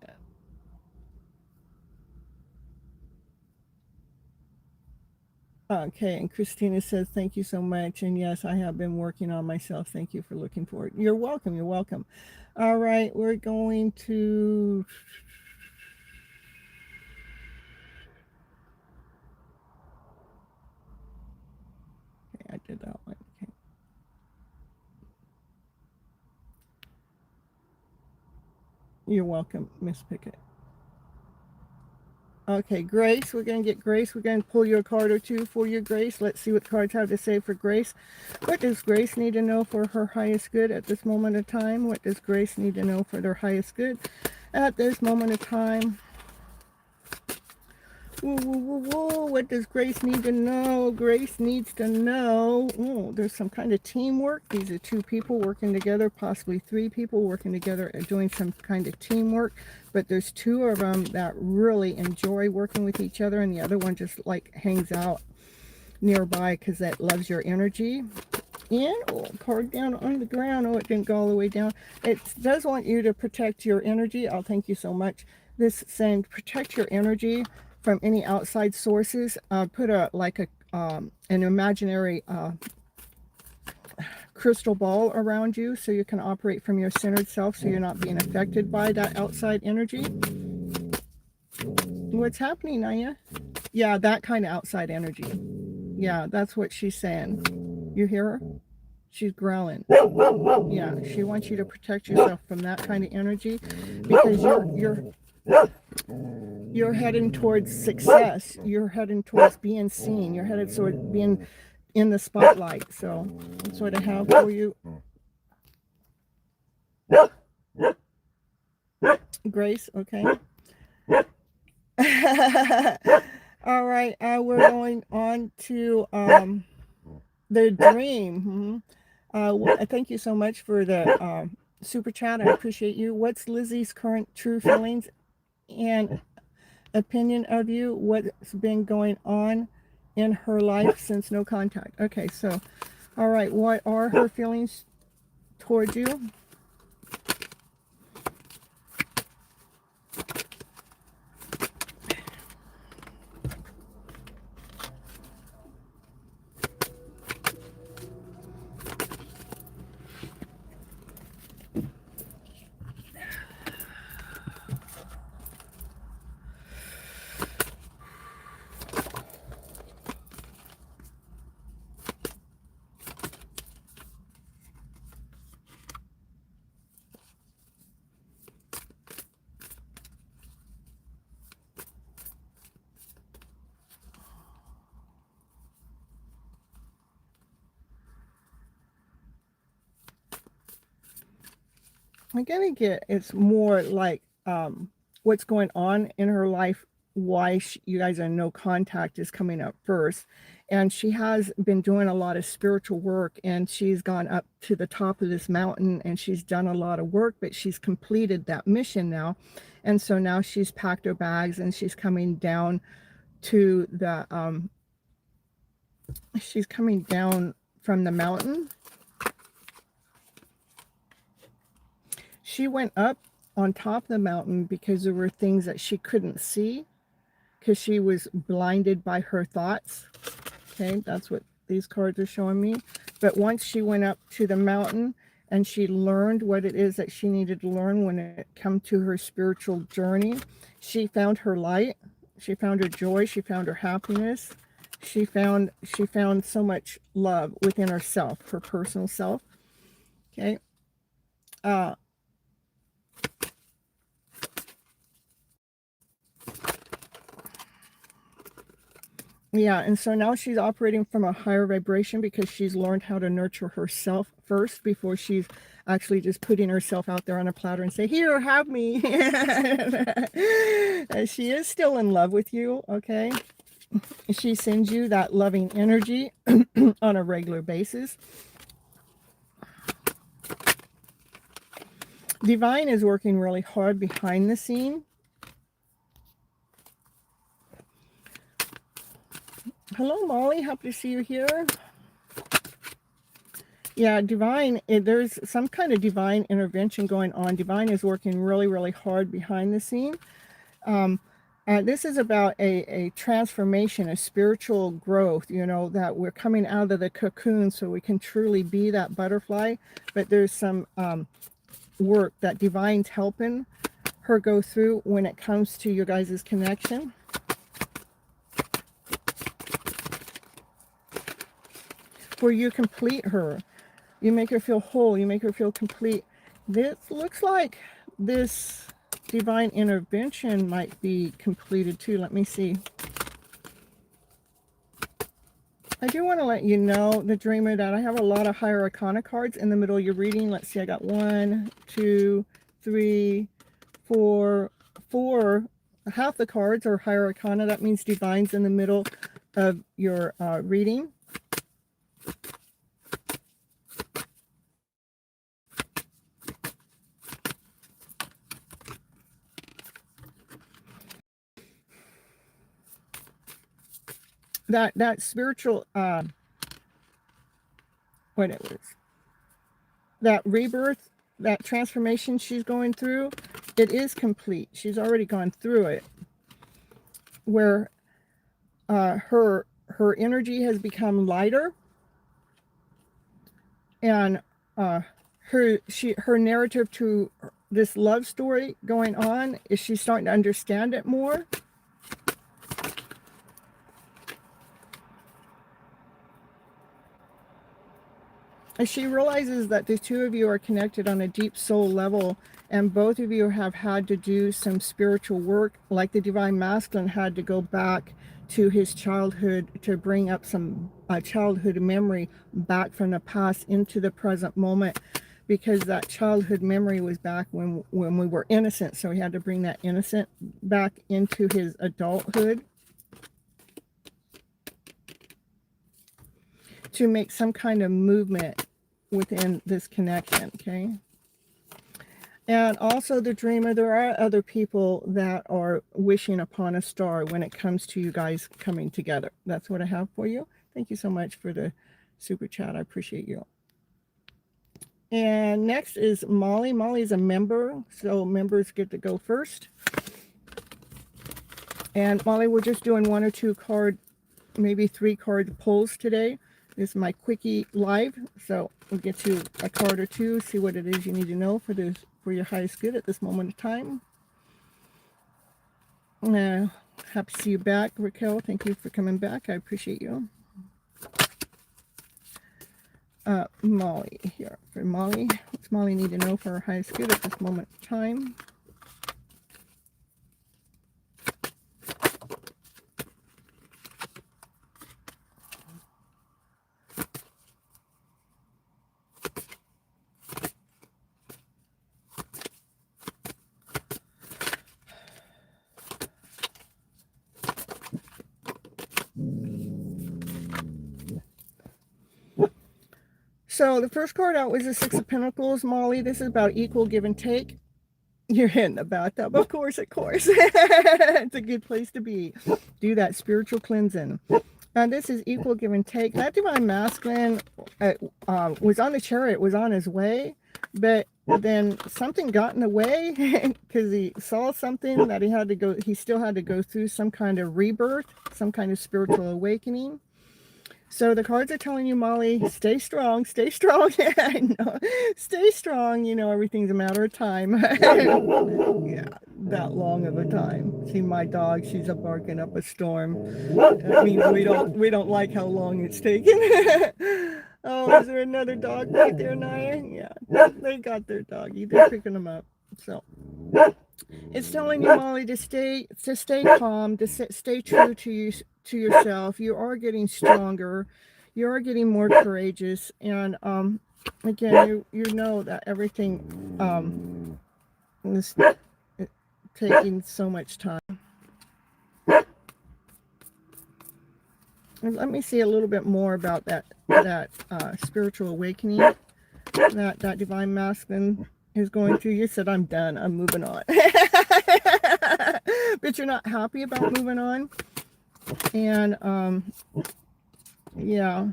Okay, and Christina says, thank you so much. And yes, I have been working on myself. Thank you for looking for it. You're welcome. You're welcome. All right, we're going to... Okay, I did that one. Okay. You're welcome, Miss Pickett. Okay, Grace, we're going to get Grace. We're going to pull you a card or two for you, Grace. Let's see what the cards have to say for Grace. What does Grace need to know for her highest good at this moment of time? What does Grace need to know for their highest good at this moment of time? Whoa, whoa, whoa, whoa. What does Grace need to know? Grace needs to know. Oh, there's some kind of teamwork. These are two people working together, possibly three people working together and doing some kind of teamwork. But there's two of them that really enjoy working with each other, and the other one just like hangs out nearby because that loves your energy. And oh, card down on the ground. Oh, it didn't go all the way down. It does want you to protect your energy. Oh, thank you so much. This saying protect your energy from any outside sources. Put a like a an imaginary crystal ball around you so you can operate from your centered self, so you're not being affected by that outside energy. What's happening, Naya? Yeah, that kind of outside energy. Yeah, that's what she's saying. You hear her? She's growling. Yeah, she wants you to protect yourself from that kind of energy, because you're heading towards success. You're heading towards being seen. You're headed towards being in the spotlight. So that's what I have for you, Grace. Okay. All right. We're going on to the dream. Thank you so much for the super chat. I appreciate you. What's Lizzie's current true feelings and opinion of you? What's been going on in her life since no contact? Okay, so, all right, what are her feelings towards you? I'm gonna get, it's more like what's going on in her life, why you guys are no contact is coming up first. And she has been doing a lot of spiritual work, and she's gone up to the top of this mountain and she's done a lot of work, but she's completed that mission now. And so now she's packed her bags and she's coming down to the she's coming down from the mountain. She went up on top of the mountain because there were things that she couldn't see because she was blinded by her thoughts. Okay, that's what these cards are showing me. But once she went up to the mountain and she learned what it is that she needed to learn when it came to her spiritual journey, she found her light, she found her joy, she found her happiness, she found so much love within herself, her personal self. Okay. Yeah, and so now she's operating from a higher vibration because she's learned how to nurture herself first before she's actually just putting herself out there on a platter and say, here, have me. She is still in love with you, okay? She sends you that loving energy on a regular basis. Divine is working really hard behind the scene. Hello, Molly. Happy to see you here. Yeah, Divine, there's some kind of divine intervention going on. Divine is working really, really hard behind the scene. This is about a transformation, a spiritual growth, you know, that we're coming out of the cocoon so we can truly be that butterfly. But there's some work that Divine's helping her go through when it comes to your guys' connection. Where you complete her. You make her feel whole. You make her feel complete. This looks like this divine intervention might be completed too. Let me see. I do want to let you know, the dreamer, that I have a lot of higher arcana cards in the middle of your reading. Let's see, I got 1, 2, 3, 4. Half the cards are higher arcana. That means divine's in the middle of your reading. That spiritual what it was, that rebirth, that transformation she's going through, it is complete. She's already gone through it, where her energy has become lighter, and her narrative to this love story going on is she's starting to understand it more. And she realizes that the two of you are connected on a deep soul level, and both of you have had to do some spiritual work, like the divine masculine had to go back to his childhood to bring up some childhood memory back from the past into the present moment, because that childhood memory was back when we were innocent. So he had to bring that innocent back into his adulthood to make some kind of movement within this connection, okay? And also, the dreamer, there are other people that are wishing upon a star when it comes to you guys coming together. That's what I have for you. Thank you so much for the super chat. I appreciate you. And next is Molly. Molly's a member, so members get to go first. And Molly, we're just doing 1 or 2 card, maybe 3 card pulls today. This is my quickie live, so we'll get you a card or 2, see what it is you need to know for this, for your highest good at this moment of time. Happy to see you back, Raquel. Thank you for coming back. I appreciate you. Molly here. For Molly, what's Molly need to know for her highest good at this moment of time? So the first card out was the 6 of Pentacles, Molly. This is about equal give and take. You're in the bathtub, of course, of course. It's a good place to be. Do that spiritual cleansing. And this is equal give and take. That divine masculine was on the chariot, was on his way, but then something got in the way because he saw something that he had to go. He still had to go through some kind of rebirth, some kind of spiritual awakening. So the cards are telling you, Molly, stay strong, stay strong. I know. Stay strong. You know, everything's a matter of time. Yeah, that long of a time. See my dog, she's barking up a storm. That means we don't like how long it's taken. Oh, is there another dog right there, Naya? Yeah, they got their doggy. They're picking them up. So it's telling you, Molly, to stay calm, to stay true to yourself. You are getting stronger. You are getting more courageous. And again, you know that everything is taking so much time. And let me see a little bit more about that spiritual awakening that divine masculine is going through. You said, I'm done, I'm moving on. But you're not happy about moving on. And yeah,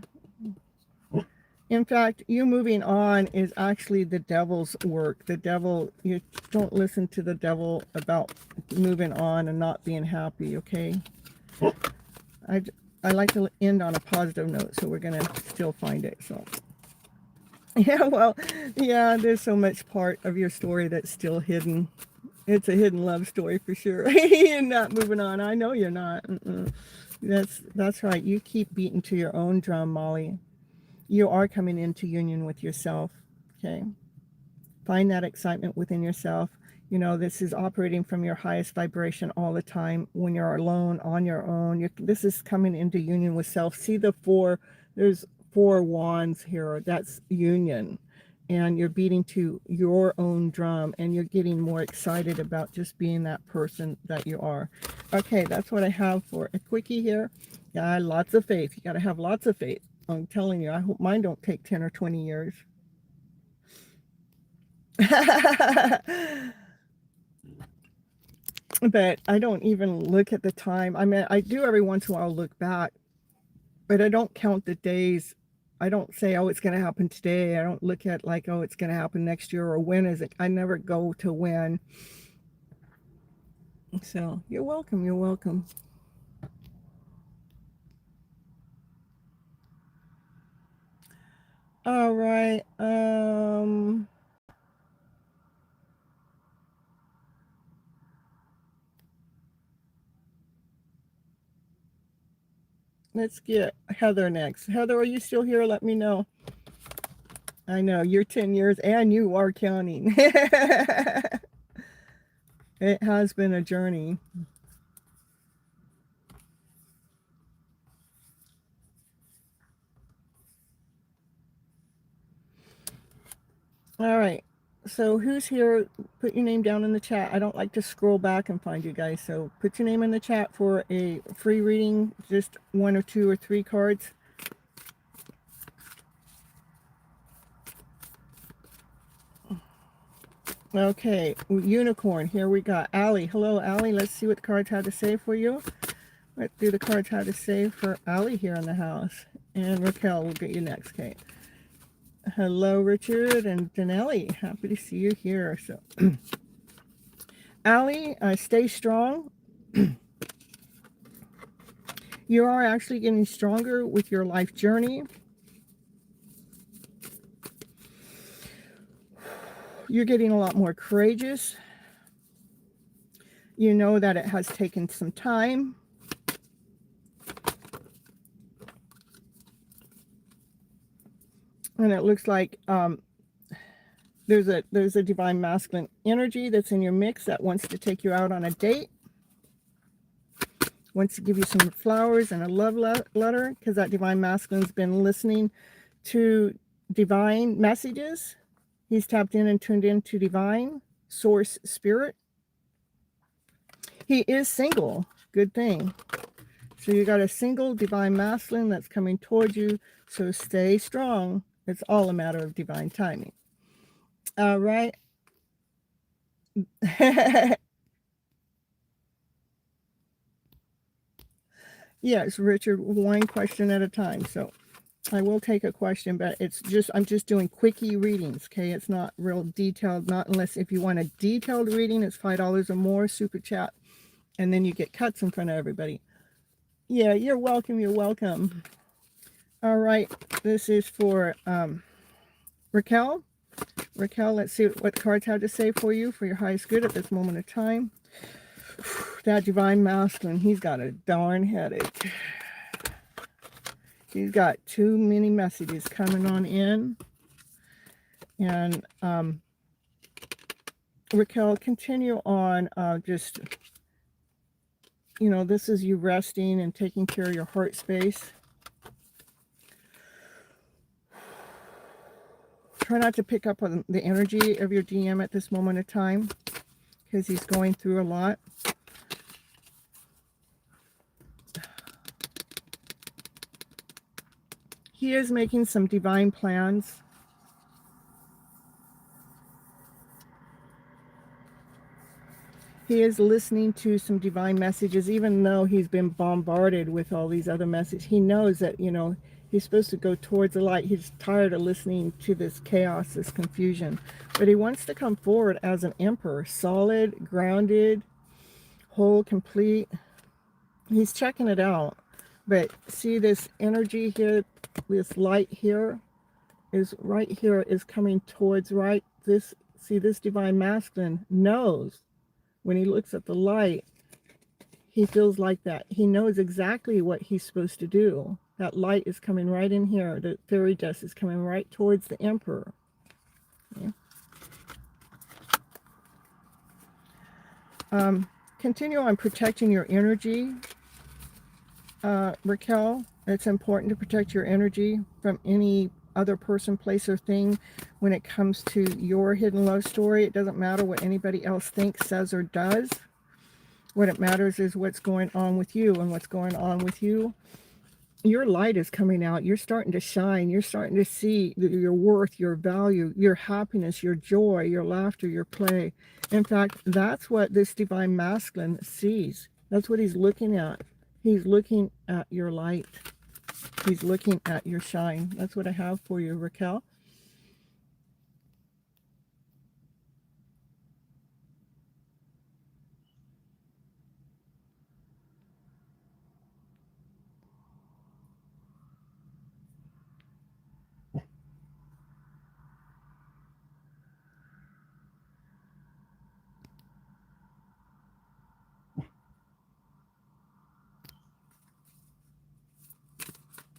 in fact, you moving on is actually the devil's work. The devil, you don't listen to the devil about moving on and not being happy, okay? I like to end on a positive note, so we're going to still find it. So, yeah, well, yeah, there's so much part of your story that's still hidden. It's a hidden love story for sure. You're not moving on. I know you're not. That's right. You keep beating to your own drum, Molly. You are coming into union with yourself, okay? Find that excitement within yourself. You know, this is operating from your highest vibration all the time. When you're alone, on your own, this is coming into union with self. See the four, there's 4 wands here. That's union. And you're beating to your own drum, and you're getting more excited about just being that person that you are. Okay, that's what I have for a quickie here. Yeah, lots of faith. You got to have lots of faith. I'm telling you, I hope mine don't take 10 or 20 years. But I don't even look at the time. I mean, I do every once in a while look back, but I don't count the days. I don't say, oh, it's going to happen today. I don't look at like, oh, it's going to happen next year, or when is it? I never go to when. So you're welcome. You're welcome. All right. Let's get Heather next. Heather, are you still here? Let me know. I know you're 10 years and you are counting. It has been a journey. All right. So who's here? Put your name down in the chat. I don't like to scroll back and find you guys. So put your name in the chat for a free reading. Just 1 or 2 or 3 cards. Okay. Unicorn. Here we got Allie. Hello, Allie. Let's see what the cards had to say for you. What do the cards have to say for Allie here in the house? And Raquel, we'll get you next, Kate. Hello, Richard and Danelli. Happy to see you here. So, Allie, stay strong. You are actually getting stronger with your life journey. You're getting a lot more courageous. You know that it has taken some time. And it looks like there's a divine masculine energy that's in your mix that wants to take you out on a date. Wants to give you some flowers and a love letter, because that divine masculine's been listening to divine messages. He's tapped in and tuned into divine source spirit. He is single. Good thing. So you got a single divine masculine that's coming towards you. So stay strong. It's all a matter of divine timing. All right. Yes, Richard, one question at a time. So I will take a question, but I'm just doing quickie readings, okay? It's not real detailed, not unless if you want a detailed reading, it's $5 or more, super chat, and then you get cuts in front of everybody. Yeah, you're welcome, you're welcome. All right, this is for Raquel. Raquel, let's see what cards have to say for you for your highest good at this moment of time. That divine masculine, he's got a darn headache. He's got too many messages coming on in. And Raquel, continue on just, you know, this is you resting and taking care of your heart space. Try not to pick up on the energy of your DM at this moment of time, because he's going through a lot. He is making some divine plans. He is listening to some divine messages, even though he's been bombarded with all these other messages. He knows that, you know, he's supposed to go towards the light. He's tired of listening to this chaos, this confusion. But he wants to come forward as an emperor, solid, grounded, whole, complete. He's checking it out. But see this energy here, this light here is right here, is coming towards right. This, see, this divine masculine knows when he looks at the light, he feels like that. He knows exactly what he's supposed to do. That light is coming right in here. The fairy dust is coming right towards the Emperor. Okay. Continue on protecting your energy, Raquel. It's important to protect your energy from any other person, place, or thing when it comes to your hidden love story. It doesn't matter what anybody else thinks, says, or does. What it matters is what's going on with you, and what's going on with you. Your light is coming out. You're starting to shine. You're starting to see your worth, your value, your happiness, your joy, your laughter, your play. In fact, that's what this divine masculine sees. That's what he's looking at. He's looking at your light. He's looking at your shine. That's what I have for you, Raquel.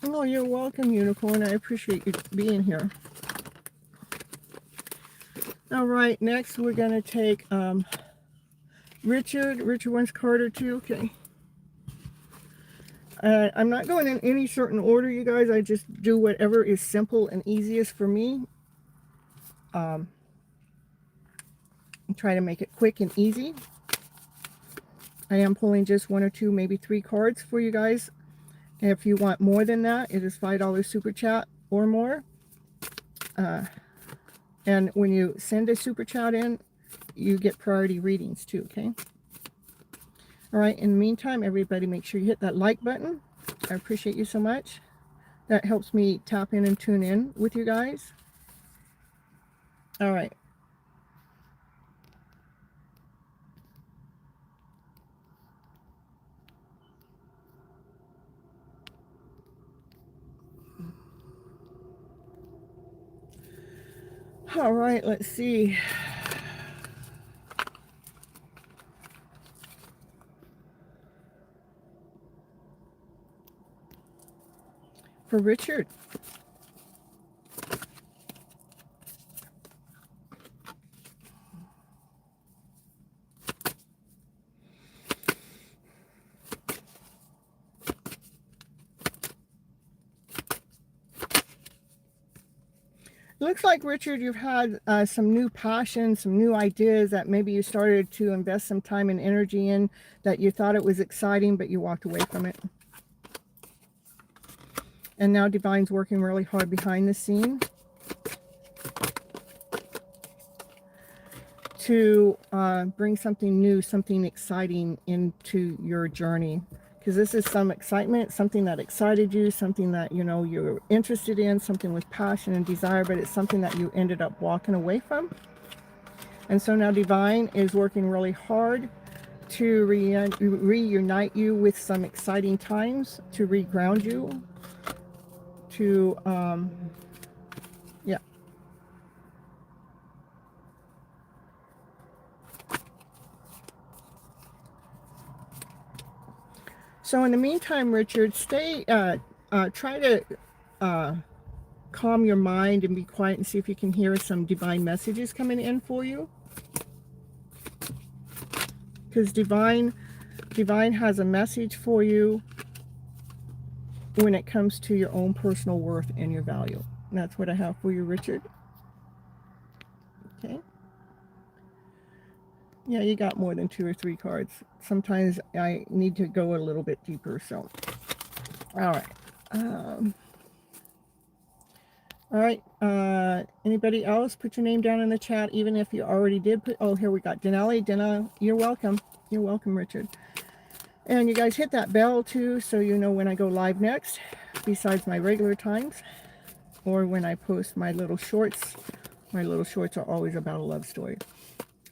Oh, you're welcome, Unicorn. I appreciate you being here. All right, next we're going to take Richard. Richard wants card or two. Okay. I'm not going in any certain order, you guys. I just do whatever is simple and easiest for me. Try to make it quick and easy. I am pulling just one or two, maybe 3 cards for you guys. If you want more than that, it is $5 super chat or more. And when you send a super chat in, you get priority readings too, okay? All right, in the meantime, everybody make sure you hit that like button. I appreciate you so much. That helps me tap in and tune in with you guys. All right. All right, let's see. For Richard. Looks like, Richard, you've had some new passions, some new ideas that maybe you started to invest some time and energy in, that you thought it was exciting, but you walked away from it. And now Divine's working really hard behind the scene to bring something new, something exciting into your journey. Because this is some excitement, something that excited you, something that, you know, you're interested in, something with passion and desire, but it's something that you ended up walking away from. And so now Divine is working really hard to reunite you with some exciting times, to reground you, to, yeah. So in the meantime, Richard, stay, try to calm your mind and be quiet and see if you can hear some divine messages coming in for you. Because divine has a message for you when it comes to your own personal worth and your value. And that's what I have for you, Richard. Okay. Yeah, you got more than 2 or 3 cards. Sometimes I need to go a little bit deeper, so. All right. All right. Anybody else? Put your name down in the chat, even if you already did put. Oh, here we got Denali. Dena, you're welcome. You're welcome, Richard. And you guys hit that bell too, so you know when I go live next, besides my regular times, or when I post my little shorts. My little shorts are always about a love story.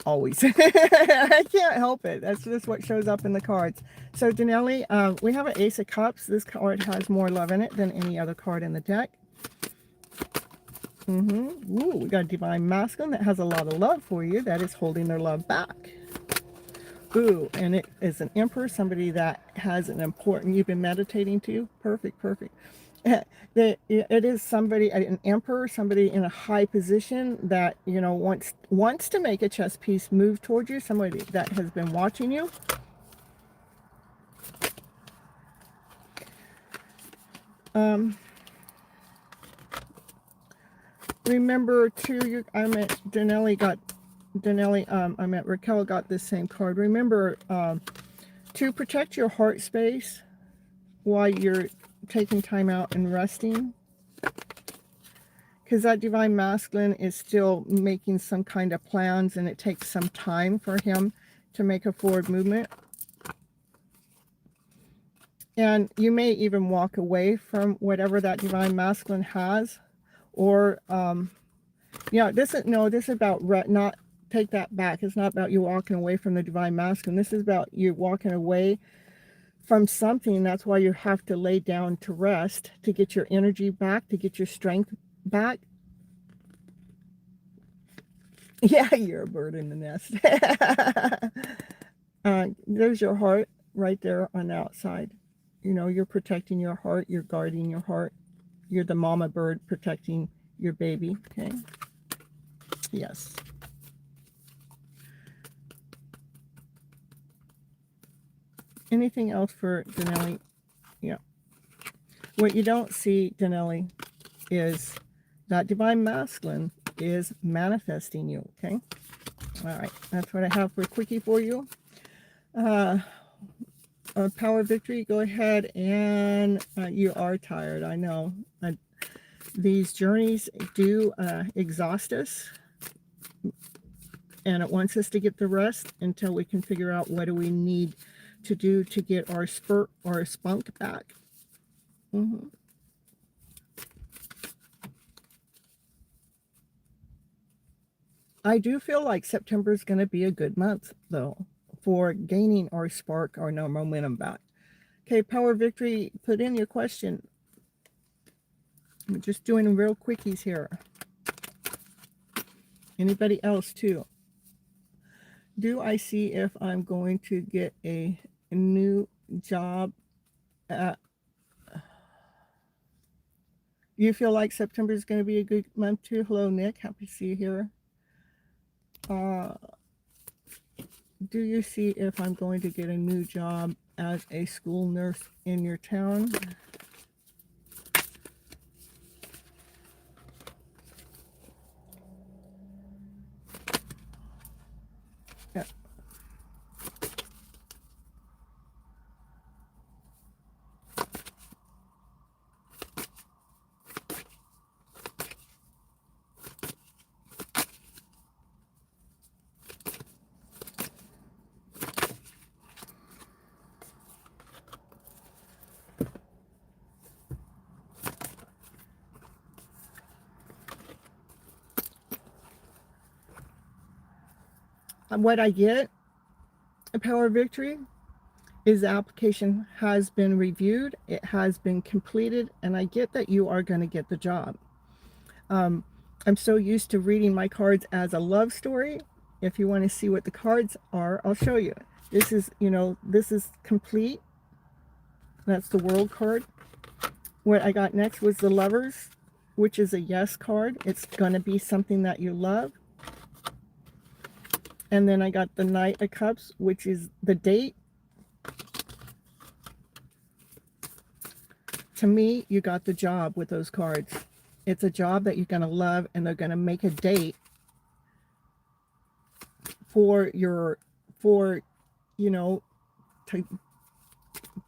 Always. I can't help it. That's just what shows up in the cards. So Danelli, we have an Ace of Cups. This card has more love in it than any other card in the deck. Ooh, we got a Divine Masculine that has a lot of love for you, that is holding their love back. Ooh, and it is an Emperor, somebody that has an important, you've been meditating to. Perfect, perfect. It is somebody, an Emperor, somebody in a high position that, you know, wants to make a chess piece move towards you, somebody that has been watching you. Remember too, I meant Raquel got this same card. Remember to protect your heart space while you're taking time out and resting, because that Divine Masculine is still making some kind of plans, and it takes some time for him to make a forward movement. And you may even walk away from whatever that Divine Masculine has, or yeah, this is about not, take that back. It's not about you walking away from the Divine Masculine. This is about you walking away from something. That's why you have to lay down to rest, to get your energy back, to get your strength back. Yeah, you're a bird in the nest. There's your heart right there on the outside. You know, you're protecting your heart, you're guarding your heart. You're the mama bird protecting your baby, okay? Yes. Anything else for Danelli? Yeah. What you don't see, Danelli, is that Divine Masculine is manifesting you, okay? All right, that's what I have for a quickie for you. Power Victory, go ahead, and you are tired, I know. These journeys do exhaust us, and it wants us to get the rest until we can figure out what do we need to do to get our spurt or our spunk back. I do feel like September is going to be a good month, though, for gaining our spark or no momentum back. Okay, Power Victory, put in your question. I'm just doing real quickies here. Anybody else, too? Do I see if I'm going to get a new job? You feel like September is going to be a good month, too? Hello, Nick. Happy to see you here. Do you see if I'm going to get a new job as a school nurse in your town? Yeah. What I get, a Power Victory, is the application has been reviewed, it has been completed, and I get that you are going to get the job. I'm so used to reading my cards as a love story. If you want to see what the cards are, I'll show you. This is, you know, this is complete. That's the World card. What I got next was the Lovers, which is a yes card. It's going to be something that you love. And then I got the Knight of Cups, which is the date. To me, you got the job with those cards. It's a job that you're going to love, and they're going to make a date for your, you know,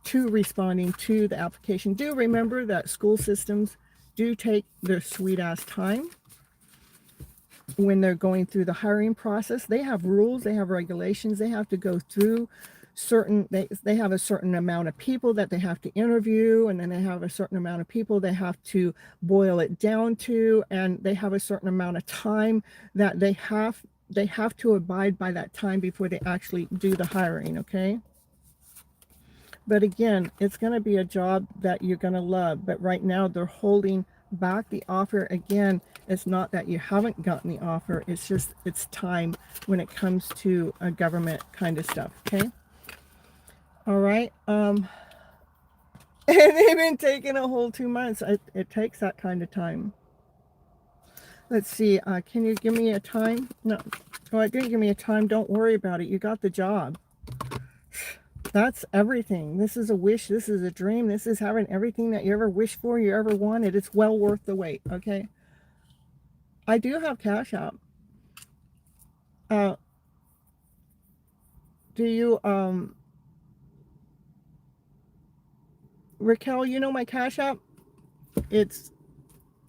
to responding to the application. Do remember that school systems do take their sweet ass time when they're going through the hiring process. They have rules, they have regulations, they have to go through certain, they have a certain amount of people that they have to interview, and then they have a certain amount of people they have to boil it down to, and they have a certain amount of time that they have they have to abide by that time before they actually do the hiring, okay? But again, it's going to be a job that you're going to love. But right now, they're holding back the offer. Again, it's not that you haven't gotten the offer. It's just it's time when it comes to a government kind of stuff, okay? All right. And they've been taking a whole 2 months. It takes that kind of time. Let's see. Can you give me a time? No. Oh, it didn't give me a time. Don't worry about it. You got the job. That's everything. This is a wish. This is a dream. This is having everything that you ever wished for, you ever wanted. It's well worth the wait, okay? I do have CashApp. Do you, Raquel, you know my CashApp? It's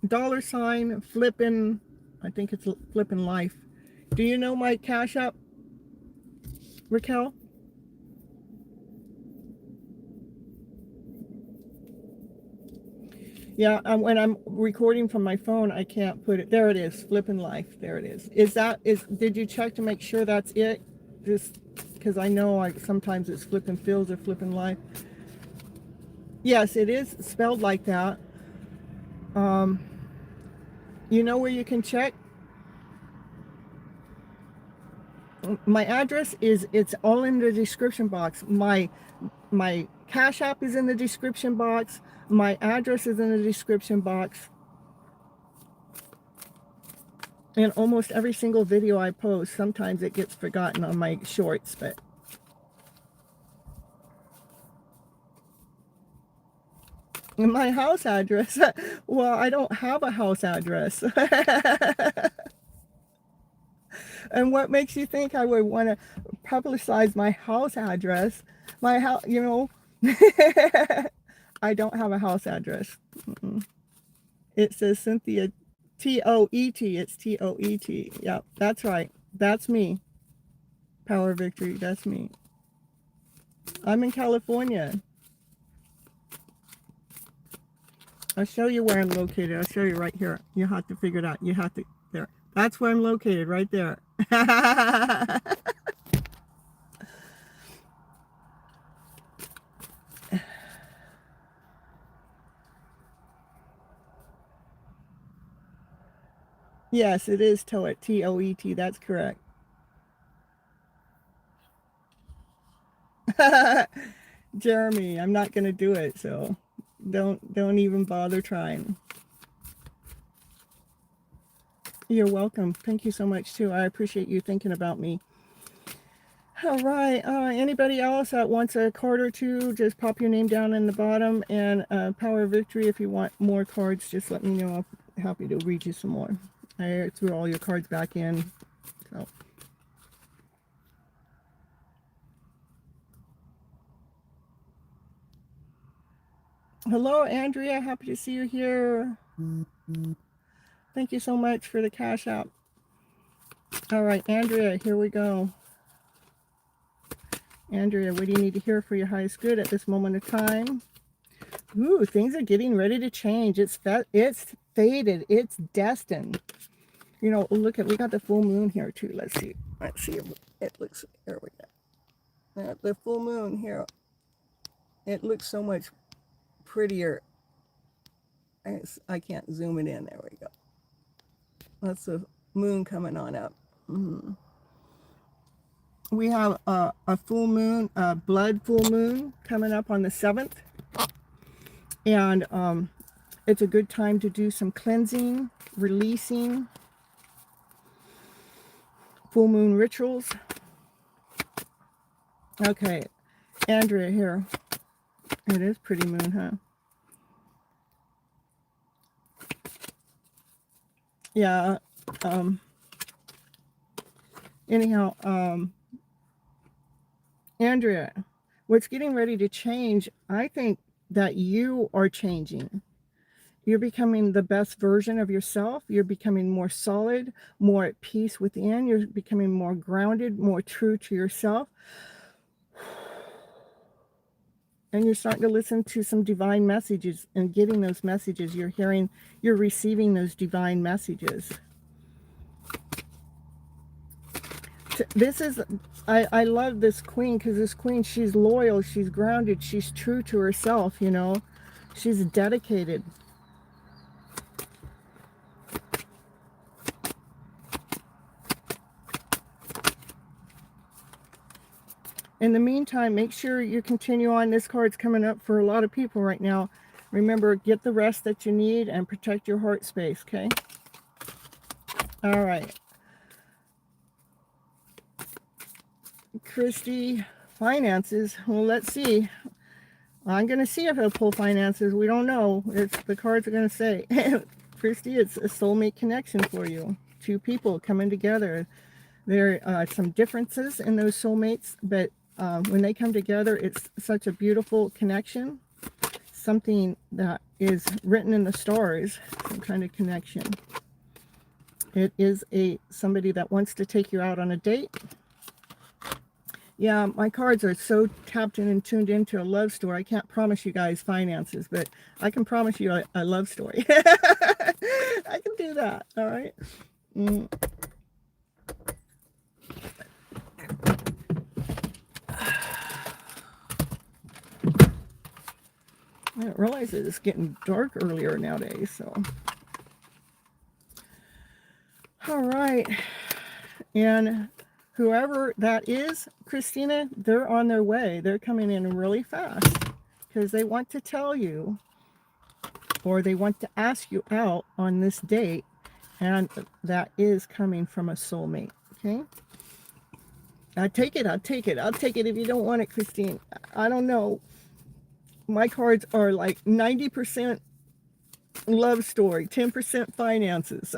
$ FlipN, I think it's FlipNLife. Do you know my CashApp, Raquel? Yeah, when I'm recording from my phone, I can't put it. There it is, FlipNLife. There it is. Did you check to make sure that's it? Just because I know sometimes it's FlipN Feels or FlipNLife. Yes, it is spelled like that. You know where you can check? My address it's all in the description box. My Cash App is in the description box. My address is in the description box. And almost every single video I post, sometimes it gets forgotten on my shorts, but my house address, well, I don't have a house address. And what makes you think I would want to publicize my house address? My house, you know, I don't have a house address. It says Cynthia Toet. It's Toet. Yep, that's right. That's me. Power Victory. That's me. I'm in California. I'll show you where I'm located. I'll show you right here. You have to figure it out. You have to, there. That's where I'm located, right there. Yes, it is Toet. Toet. That's correct. Jeremy, I'm not going to do it, so don't even bother trying. You're welcome. Thank you so much too. I appreciate you thinking about me. All right. Anybody else that wants a card or two, just pop your name down in the bottom. And Power of Victory, if you want more cards, just let me know. I'll be happy to read you some more. I threw all your cards back in. So. Hello, Andrea. Happy to see you here. Thank you so much for the Cash App. All right, Andrea, here we go. Andrea, what do you need to hear for your highest good at this moment of time? Ooh, things are getting ready to change. It's fated. It's destined. You know, look at, we got the full moon here too. Let's see if it looks, here we go. The full moon here, it looks so much prettier. I can't zoom it in. There we go. That's the moon coming on up. We have a full moon, a blood full moon coming up on the 7th. And it's a good time to do some cleansing, releasing, full moon rituals. Okay, Andrea here. It is pretty moon, huh? Yeah. Anyhow, Andrea, what's getting ready to change, I think that you are changing. You're becoming the best version of yourself. You're becoming more solid, more at peace within. You're becoming more grounded, more true to yourself. And you're starting to listen to some divine messages and getting those messages. You're hearing, you're receiving those divine messages. This is, I love this queen, because this queen, she's loyal, she's grounded, she's true to herself, you know. She's dedicated. In the meantime, make sure you continue on. This card's coming up for a lot of people right now. Remember, get the rest that you need and protect your heart space, okay? All right. Christy, finances. Well, let's see. I'm going to see if it'll pull finances. We don't know. It's the cards are going to say. Christy, it's a soulmate connection for you. Two people coming together. There are some differences in those soulmates, but when they come together, it's such a beautiful connection. Something that is written in the stars, some kind of connection. It is somebody that wants to take you out on a date. Yeah, my cards are so tapped in and tuned into a love story. I can't promise you guys finances, but I can promise you a love story. I can do that, all right? I didn't realize that it's getting dark earlier nowadays, so. All right. And whoever that is, Christina, they're on their way. They're coming in really fast because they want to tell you, or they want to ask you out on this date, and that is coming from a soulmate, okay? I'll take it. I'll take it. I'll take it if you don't want it, Christine. I don't know. My cards are like 90% love story, 10% finances.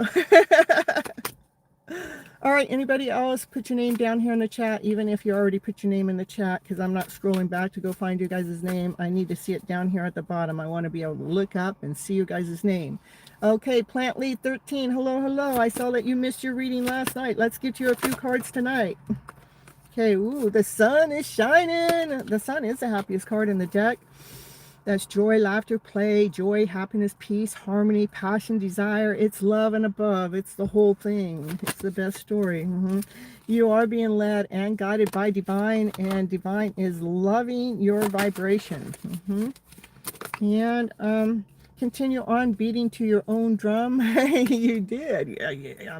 All right, anybody else, put your name down here in the chat, even if you already put your name in the chat, because I'm not scrolling back to go find you guys' name. I need to see it down here at the bottom. I want to be able to look up and see you guys' name. Okay, Plant Lead 13, hello, hello. I saw that you missed your reading last night. Let's get you a few cards tonight. Okay, ooh, the sun is shining. The sun is the happiest card in the deck. That's joy, laughter, play, joy, happiness, peace, harmony, passion, desire. It's love and above. It's the whole thing. It's the best story. You are being led and guided by divine, and divine is loving your vibration. And continue on beating to your own drum. You did. Yeah.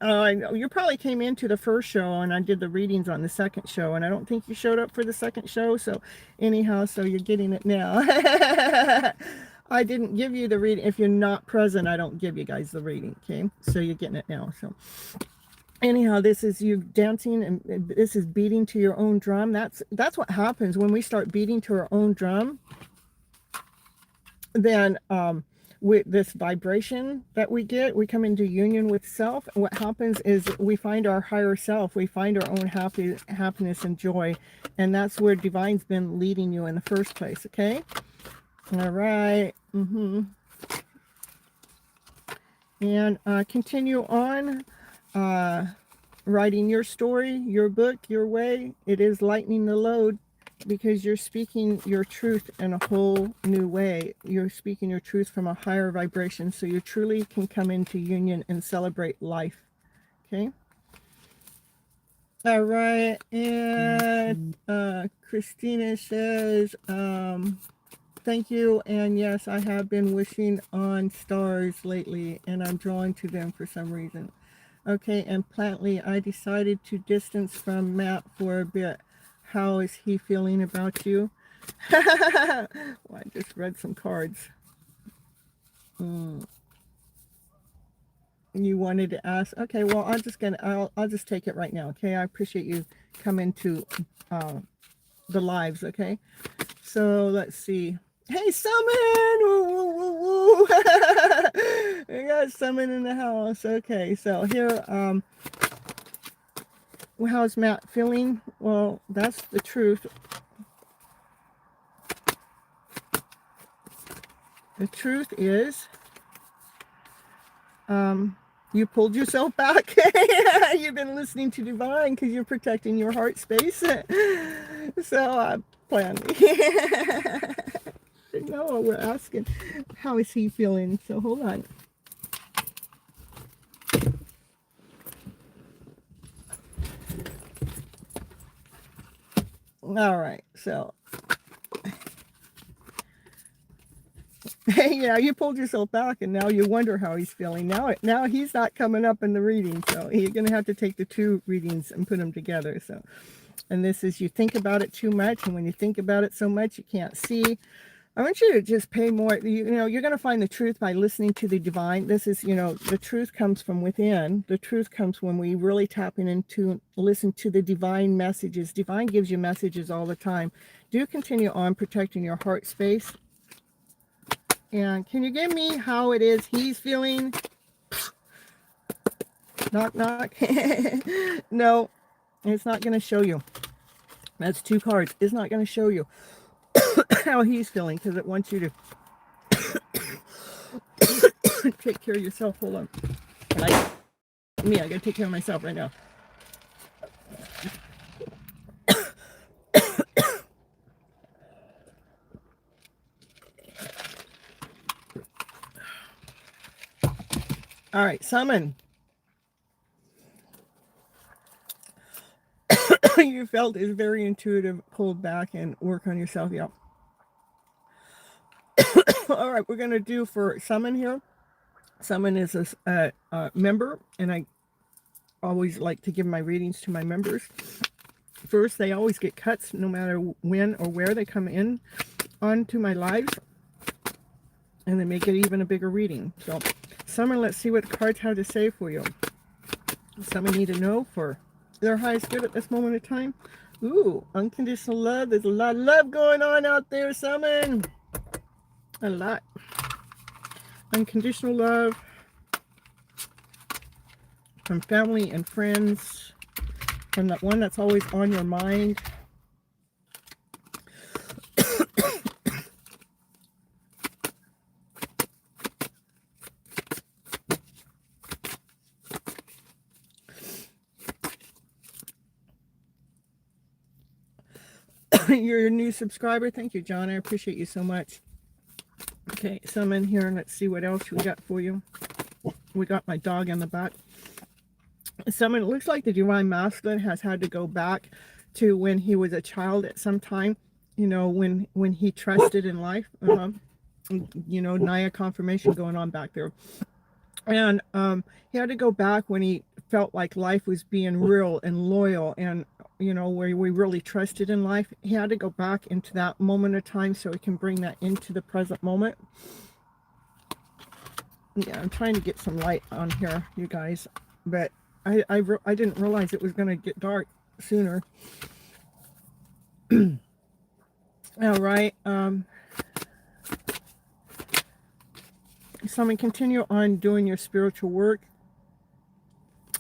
I know. You probably came into the first show, and I did the readings on the second show, and I don't think you showed up for the second show. So anyhow, so you're getting it now. I didn't give you the reading. If you're not present, I don't give you guys the reading. Okay. So you're getting it now. So anyhow, this is you dancing, and this is beating to your own drum. That's what happens when we start beating to our own drum. Then with this vibration that we get, we come into union with self, and what happens is we find our higher self, we find our own happiness and joy, and that's where divine's been leading you in the first place. Okay, all right. And continue on writing your story, your book, your way. It is lightening the load, because you're speaking your truth in a whole new way. You're speaking your truth from a higher vibration, so you truly can come into union and celebrate life. Okay. All right. And Christina says, thank you. And yes, I have been wishing on stars lately, and I'm drawn to them for some reason. Okay. And Plantley, I decided to distance from Matt for a bit. How is he feeling about you? Well, I just read some cards. You wanted to ask? Okay, well, I'll just take it right now. Okay, I appreciate you coming to the lives. Okay, so let's see. Hey, Summon! Woo, woo, woo, woo. We got Summon in the house. Okay, so here, how's Matt feeling? Well, that's the truth. The truth is, you pulled yourself back. You've been listening to divine because you're protecting your heart space. So I plan. No, we're asking, how is he feeling? So hold on. All right, so yeah, you pulled yourself back, and now you wonder how he's feeling. Now he's not coming up in the reading, so you're gonna have to take the two readings and put them together. So, and this is, you think about it too much, and when you think about it so much, you can't see. I want you to just pay more. You know, you're going to find the truth by listening to the divine. This is, you know, the truth comes from within. The truth comes when we really tapping into, listen to the divine messages. Divine gives you messages all the time. Do continue on protecting your heart space. And can you give me how it is he's feeling? Knock, knock. No, it's not going to show you. That's two cards. It's not going to show you how he's feeling, because it wants you to take care of yourself. Hold on. Like me, I gotta take care of myself right now. All right, summon. You felt is very intuitive. Pull back and work on yourself. Yeah. All right, we're gonna do for summon here. Summon is a member, and I always like to give my readings to my members. First, they always get cuts no matter when or where they come in onto my lives, and they make it even a bigger reading. So, summon, let's see what the cards have to say for you. Someone need to know for their highest good at this moment of time. Ooh, unconditional love. There's a lot of love going on out there, summon. A lot. Unconditional love from family and friends, from that one that's always on your mind. You're a new subscriber. Thank you, John. I appreciate you so much. Okay, summon here, and let's see what else we got for you. We got my dog in the back. Summon, it looks like the divine masculine has had to go back to when he was a child at some time, you know, when he trusted in life. You know, Naya confirmation going on back there. And he had to go back when he felt like life was being real and loyal, and you know, where we really trusted in life. He had to go back into that moment of time so he can bring that into the present moment. Yeah, I'm trying to get some light on here, you guys, but I didn't realize it was going to get dark sooner. All right. Someone continue on doing your spiritual work.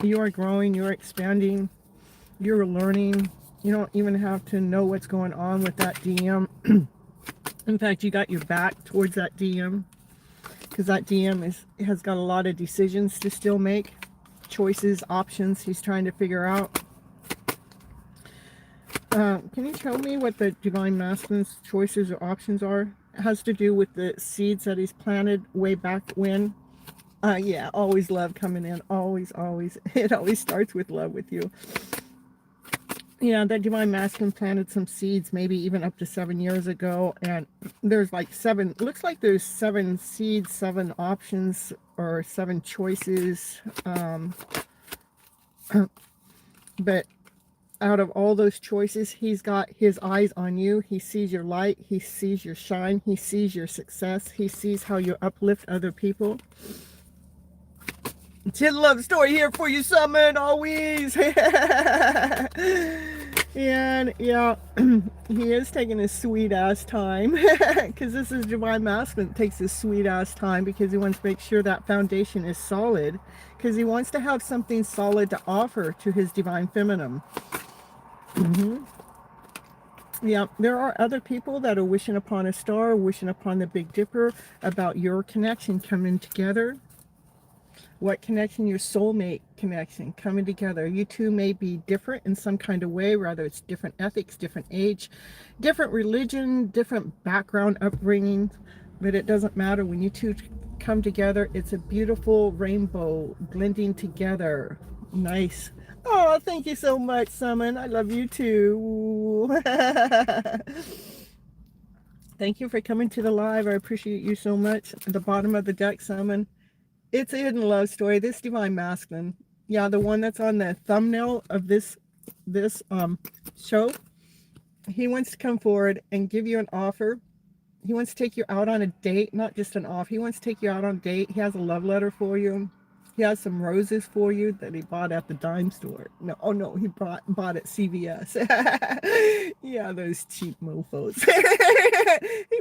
You are growing, you're expanding, you're learning. You don't even have to know what's going on with that DM. In fact, you got your back towards that DM, because that DM has got a lot of decisions to still make, choices, options he's trying to figure out. Can you tell me what the divine masculine's choices or options are? It has to do with the seeds that he's planted way back when. Yeah, always love coming in. Always. It always starts with love with you. Yeah, that divine masculine planted some seeds, maybe even up to 7 years ago. And there's like 7, looks like there's 7 seeds, 7 options, or 7 choices. But out of all those choices, he's got his eyes on you. He sees your light. He sees your shine. He sees your success. He sees how you uplift other people. It's a love story here for you, summon, always. And yeah, he is taking his sweet ass time, because this is divine masculine. It takes his sweet ass time because he wants to make sure that foundation is solid, because he wants to have something solid to offer to his divine feminine. Yeah, there are other people that are wishing upon a star, wishing upon the Big Dipper, about your connection coming together. What connection? Your soulmate connection coming together. You two may be different in some kind of way, whether it's different ethics, different age, different religion, different background, upbringing, but it doesn't matter. When you two come together, it's a beautiful rainbow blending together. Nice. Oh, thank you so much, Summon. I love you too. Thank you for coming to the live. I appreciate you so much. At the bottom of the deck, Summon. It's a hidden love story. This divine masculine. Yeah, the one that's on the thumbnail of this show. He wants to come forward and give you an offer. He wants to take you out on a date, not just an off. He wants to take you out on a date. He has a love letter for you. He has some roses for you that he bought at the dime store. No, oh no, he bought at CVS. Yeah, those cheap mofos.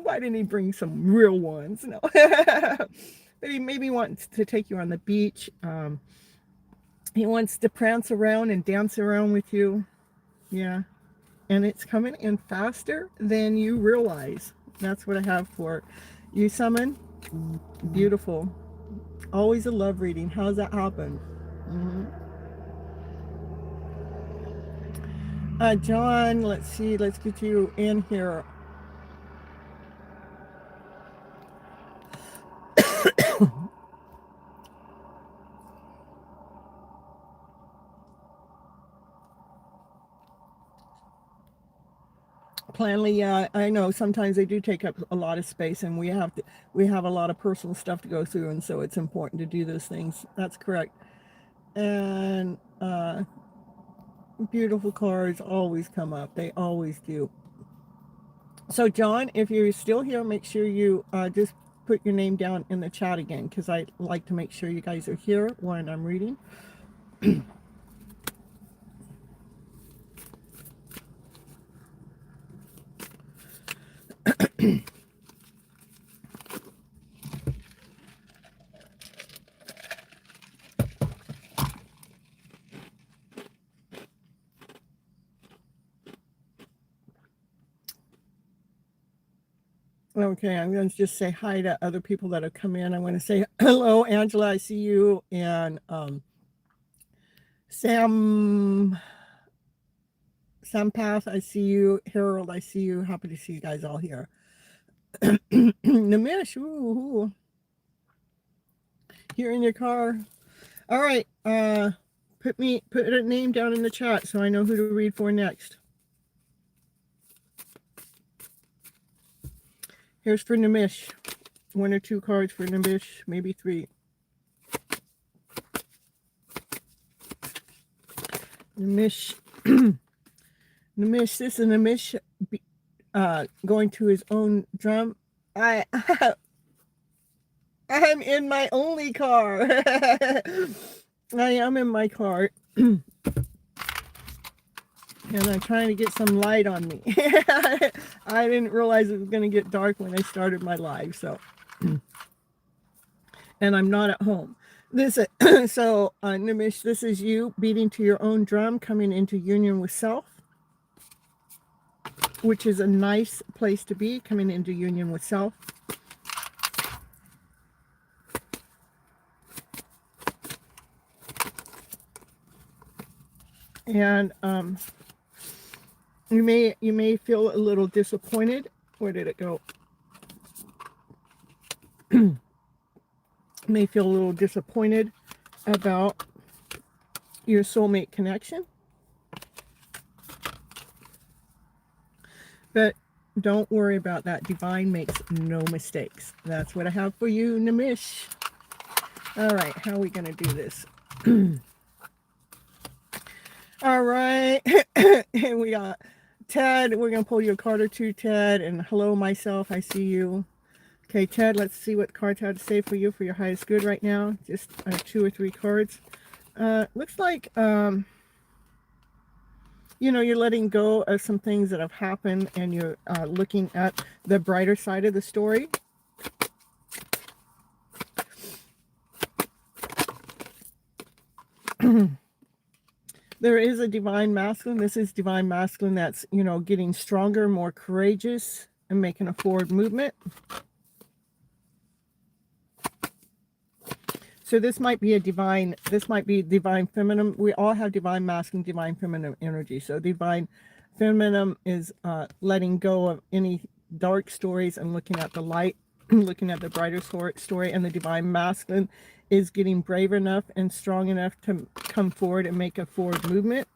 Why didn't he bring some real ones? No. But he maybe wants to take you on the beach. He wants to prance around and dance around with you. Yeah. And it's coming in faster than you realize. That's what I have for you, Summon. Beautiful. Always a love reading. How's that happen? John, let's see. Let's get you in here. Planly, yeah, I know sometimes they do take up a lot of space, and we have a lot of personal stuff to go through, and so it's important to do those things. That's correct. And beautiful cards always come up. They always do. So John, if you're still here, make sure you just put your name down in the chat again, because I like to make sure you guys are here when I'm reading. Okay, I'm going to just say hi to other people that have come in. I want to say hello, Angela, I see you, and Sam Path, I see you. Harold, I see you. Happy to see you guys all here. Namish, ooh, here in your car. All right, put a name down in the chat so I know who to read for next. Here's for Namish. 1 or 2 cards for Namish, maybe 3. Namish. Namish, this is Namish going to his own drum. I'm in my only car. I am in my car. And I'm trying to get some light on me. I didn't realize it was going to get dark when I started my live, so. And I'm not at home. So, Nimish, this is you beating to your own drum, coming into union with self, which is a nice place to be, coming into union with self. And you may feel a little disappointed. Where did it go? You may feel a little disappointed about your soulmate connection. But don't worry about that. Divine makes no mistakes. That's what I have for you, Namish. All right, how are we going to do this? All right. And we got Ted. We're going to pull you a card or two, Ted. And hello, myself. I see you. Okay, Ted, let's see what cards have to say for you for your highest good right now. Just 2 or 3 cards. Looks like, you know, you're letting go of some things that have happened, and you're looking at the brighter side of the story. There is a divine masculine. This is divine masculine that's, you know, getting stronger, more courageous, and making a forward movement. So this might be divine feminine. We all have divine masculine, divine feminine energy. So divine feminine is letting go of any dark stories and looking at the light, looking at the brighter story. And the divine masculine is getting brave enough and strong enough to come forward and make a forward movement.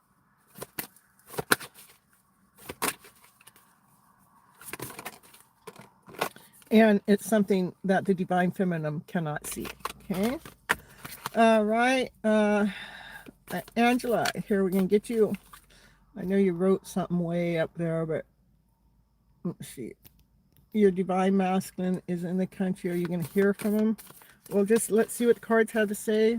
And it's something that the Divine Feminine cannot see. Okay. All right. Angela, here we're going to get you. I know you wrote something way up there, but let's see. Your Divine Masculine is in the country. Are you going to hear from him? Well, just let's see what the cards have to say.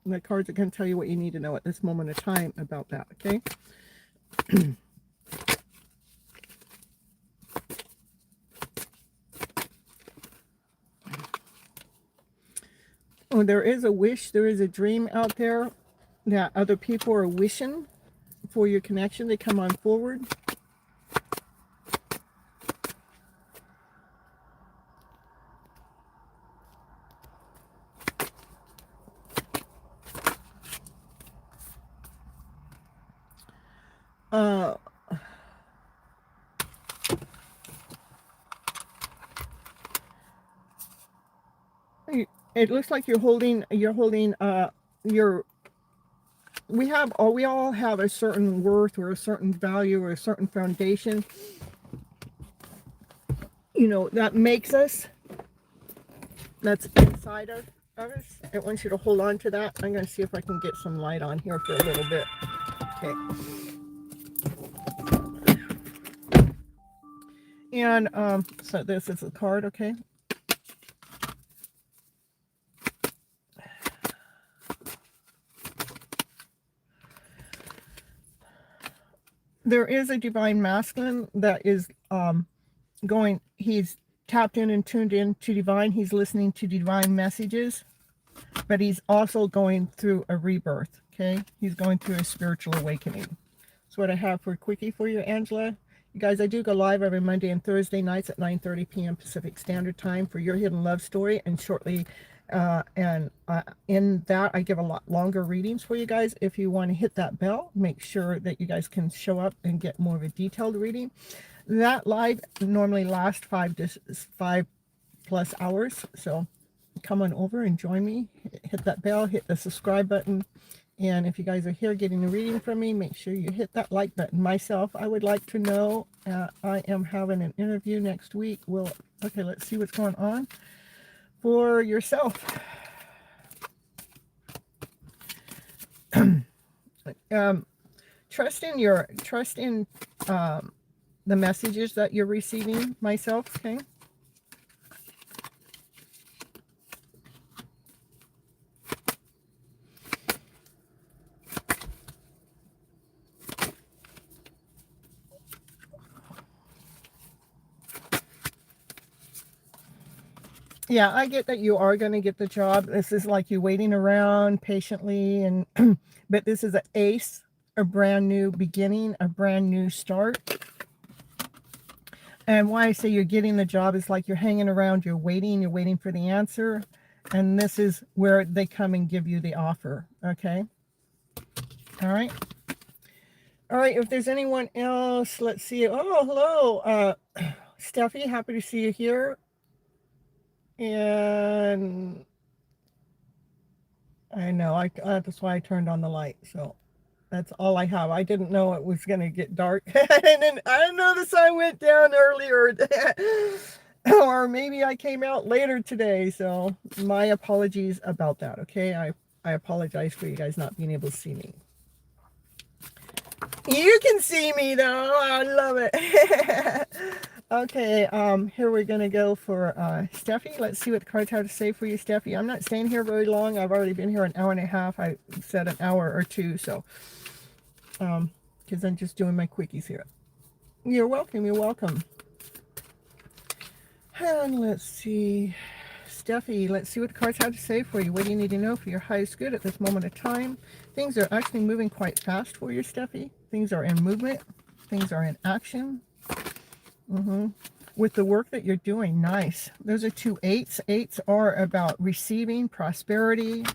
The cards are going to tell you what you need to know at this moment of time about that, okay? Oh, there is a wish, there is a dream out there that other people are wishing for your connection to come on forward. It looks like we all have a certain worth or a certain value or a certain foundation, you know, that makes us, that's inside of us. I want you to hold on to that. I'm going to see if I can get some light on here for a little bit. Okay. And so this is a card, okay? There is a Divine Masculine that is he's tapped in and tuned in to Divine. He's listening to Divine messages, but he's also going through a rebirth, okay? He's going through a spiritual awakening. That's what I have for a quickie for you, Angela. You guys, I do go live every Monday and Thursday nights at 9:30 p.m. Pacific Standard Time for Your Hidden Love Story. And shortly, in that, I give a lot longer readings for you guys. If you want to hit that bell, make sure that you guys can show up and get more of a detailed reading. That live normally lasts 5+ hours. So come on over and join me. Hit that bell, hit the subscribe button. And if you guys are here getting a reading from me, make sure you hit that like button. Myself, I would like to know, I am having an interview next week. Okay, let's see what's going on for yourself. Trust in the messages that you're receiving, myself, okay? Yeah, I get that you are going to get the job. This is like you waiting around patiently, and but this is an ace, a brand new beginning, a brand new start. And why I say you're getting the job is like you're hanging around, you're waiting for the answer. And this is where they come and give you the offer. Okay. All right. All right. If there's anyone else, let's see. Oh, hello. Steffi, happy to see you here. And I know, that's why I turned on the light. So that's all I have. I didn't know it was going to get dark. And then I know the sun went down earlier. Or maybe I came out later today. So my apologies about that. Okay. I apologize for you guys not being able to see me. You can see me though. I love it. Okay, here we're going to go for Steffi. Let's see what the cards have to say for you, Steffi. I'm not staying here very long. I've already been here an hour and a half. I said an hour or two, so, because I'm just doing my quickies here. You're welcome, you're welcome. And let's see, Steffi, let's see what the cards have to say for you. What do you need to know for your highest good at this moment of time? Things are actually moving quite fast for you, Steffi. Things are in movement. Things are in action. With the work that you're doing, nice. Those are 2 8s. 8s are about receiving prosperity.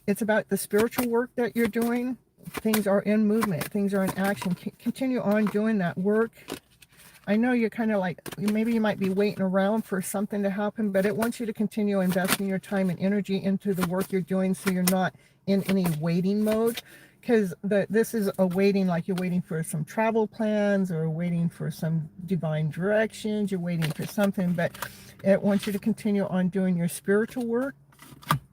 It's about the spiritual work that you're doing. Things are in movement. Things are in action. Continue on doing that work. I know you're kind of like, maybe you might be waiting around for something to happen, but it wants you to continue investing your time and energy into the work you're doing, so you're not in any waiting mode. Because this is a waiting, like you're waiting for some travel plans or waiting for some divine directions, you're waiting for something, but it wants you to continue on doing your spiritual work,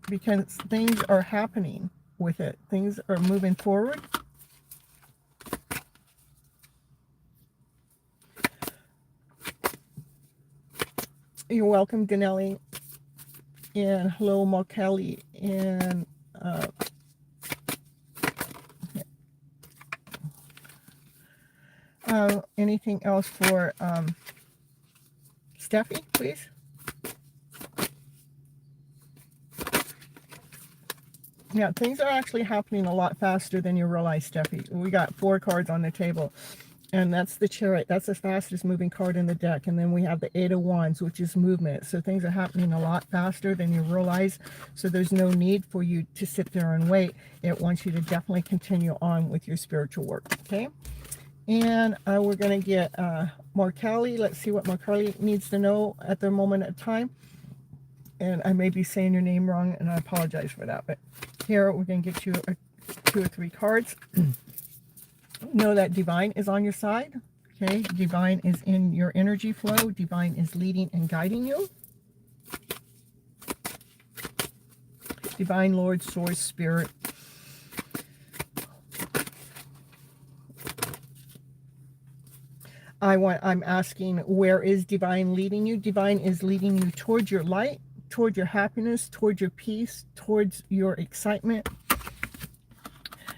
because things are happening with it. Things are moving forward. You're welcome, Danelli. And hello, Markelli. And anything else for Steffi, please? Yeah, things are actually happening a lot faster than you realize, Steffi. We got 4 cards on the table. And that's the Chariot. That's the fastest moving card in the deck. And then we have the 8 of Wands, which is movement. So things are happening a lot faster than you realize. So there's no need for you to sit there and wait. It wants you to definitely continue on with your spiritual work. Okay. And we're going to get Markelli. Let's see what Markelli needs to know at the moment of time. And I may be saying your name wrong, and I apologize for that. But here we're going to get you 2 or 3 cards. Know that divine is on your side. Okay, divine is in your energy flow. Divine is leading and guiding you. Divine, Lord, Source, Spirit. I'm asking, where is divine leading you? Divine is leading you towards your light, toward your happiness, towards your peace, towards your excitement.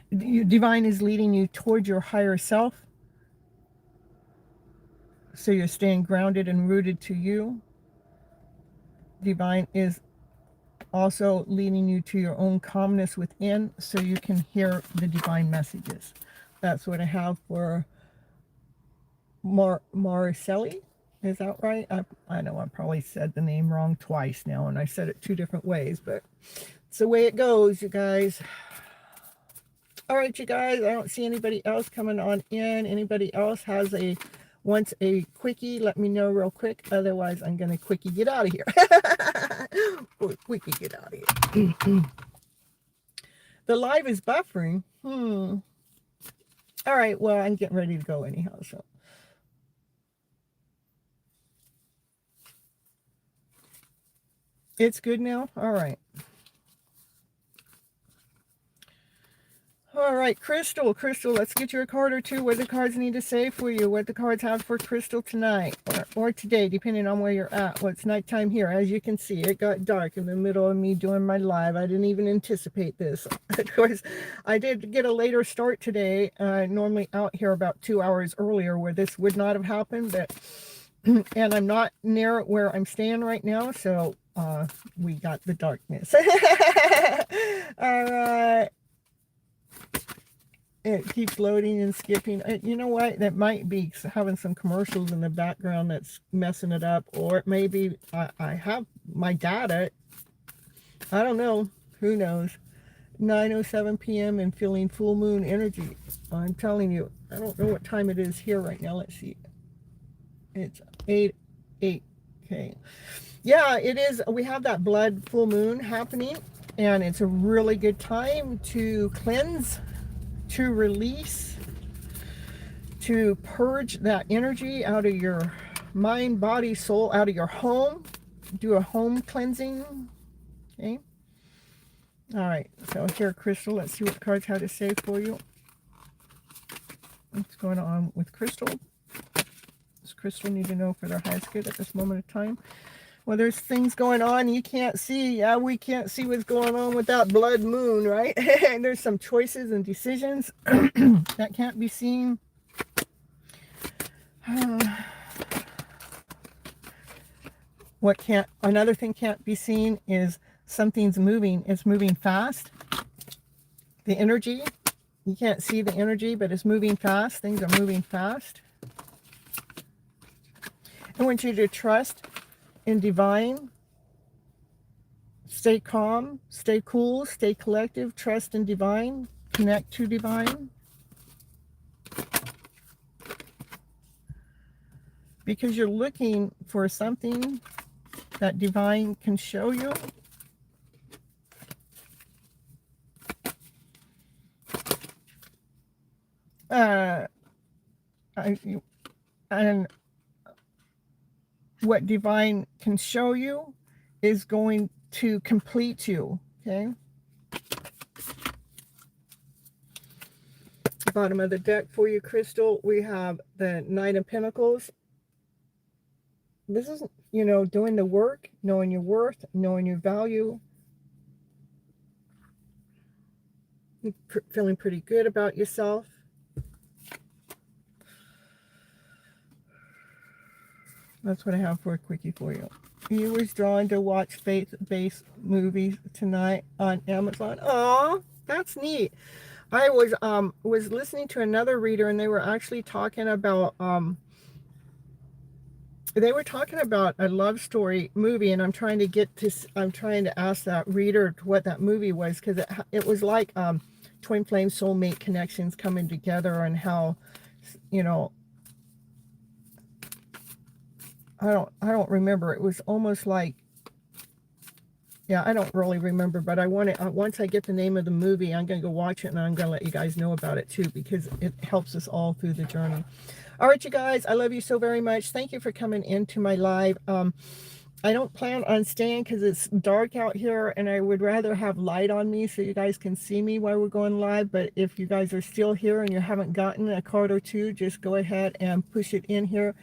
Divine is leading you toward your higher self. So you're staying grounded and rooted to you. Divine is also leading you to your own calmness within, so you can hear the divine messages. That's what I have for Marcelli. Is that right? I know I probably said the name wrong twice now, and I said it 2 different ways, but it's the way it goes, you guys. All right, you guys, I don't see anybody else coming on in. Anybody else wants a quickie, let me know real quick. Otherwise, I'm going to quickie get out of here. Quickie get out of here. The live is buffering. All right, well, I'm getting ready to go anyhow, so. It's good now? All right. All right, Crystal, let's get you a card or 2. What the cards need to say for you, what the cards have for Crystal tonight or today, depending on where you're at. Well, it's nighttime here. As you can see, it got dark in the middle of me doing my live. I didn't even anticipate this. Of course, I did get a later start today. Normally out here about 2 hours earlier, where this would not have happened. But and I'm not near where I'm staying right now, so we got the darkness. All right. It keeps loading and skipping. You know what? That might be having some commercials in the background that's messing it up. Or it may be I have my data. I don't know. Who knows? 9:07 p.m. and feeling full moon energy. I'm telling you. I don't know what time it is here right now. Let's see. It's 8. Okay. Yeah, it is. We have that blood full moon happening. And it's a really good time to cleanse, to release, to purge that energy out of your mind, body, soul, out of your home. Do a home cleansing. Okay. All right. So here, Crystal, let's see what the cards have to say for you. What's going on with Crystal? Does Crystal need to know for their highest good at this moment of time? Well, there's things going on you can't see. Yeah, we can't see what's going on with that blood moon, right? And there's some choices and decisions that can't be seen. Another thing can't be seen is something's moving. It's moving fast. The energy, you can't see the energy, but it's moving fast. Things are moving fast. I want you to trust in divine. Stay calm, stay cool, stay collective, trust in divine, connect to divine. because you're looking for something that divine can show you. And what divine can show you is going to complete you, okay? Bottom of the deck for you, Crystal, we have the Knight of Pentacles. This is, you know, doing the work, knowing your worth, knowing your value. Feeling pretty good about yourself. That's what I have for a quickie for you. You was drawn to watch faith-based movies tonight on Amazon. Oh, that's neat. I was listening to another reader, and they were actually talking about a love story movie, and I'm trying to ask that reader what that movie was, because it was like twin flame soulmate connections coming together, and how, you know, I don't remember. It was almost like, yeah, I don't really remember, but I want to, once I get the name of the movie, I'm going to go watch it, and I'm going to let you guys know about it too, because it helps us all through the journey. All right, you guys, I love you so very much. Thank you for coming into my live. I don't plan on staying because it's dark out here, and I would rather have light on me so you guys can see me while we're going live. But if you guys are still here and you haven't gotten a card or two, just go ahead and push it in here.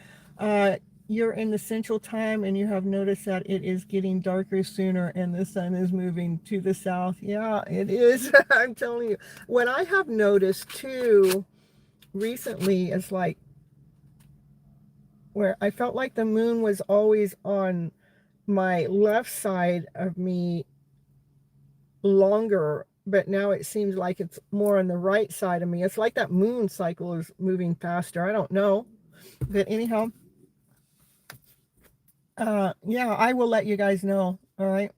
You're in the central time, and you have noticed that it is getting darker sooner, and the sun is moving to the south. Yeah, it is. I'm telling you. What I have noticed too recently is like, where I felt like the moon was always on my left side of me longer, but now it seems like it's more on the right side of me. It's like that moon cycle is moving faster. I don't know. But anyhow, yeah, I will let you guys know. All right.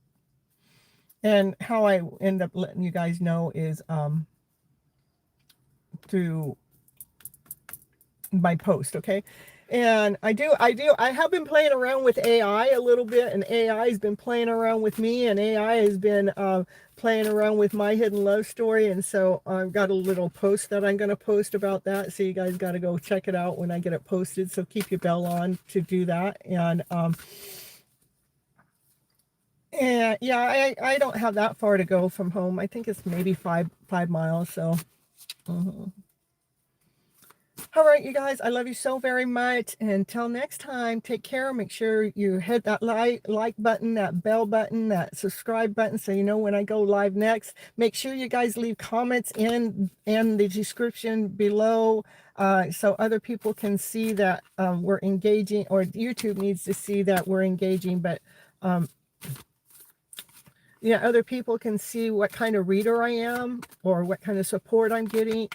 And how I end up letting you guys know is through my post, okay? And I have been playing around with AI a little bit, and AI has been playing around with me, and AI has been playing around with my hidden love story. And so I've got a little post that I'm going to post about that, so you guys got to go check it out when I get it posted. So keep your bell on to do that. And yeah, I don't have that far to go from home. I think it's maybe five miles. So all right, you guys, I love you so very much. Until next time, take care. Make sure you hit that like button, that bell button, that subscribe button, so you know when I go live next. Make sure you guys leave comments in the description below, so other people can see that we're engaging, or YouTube needs to see that we're engaging. But yeah, other people can see what kind of reader I am, or what kind of support I'm giving,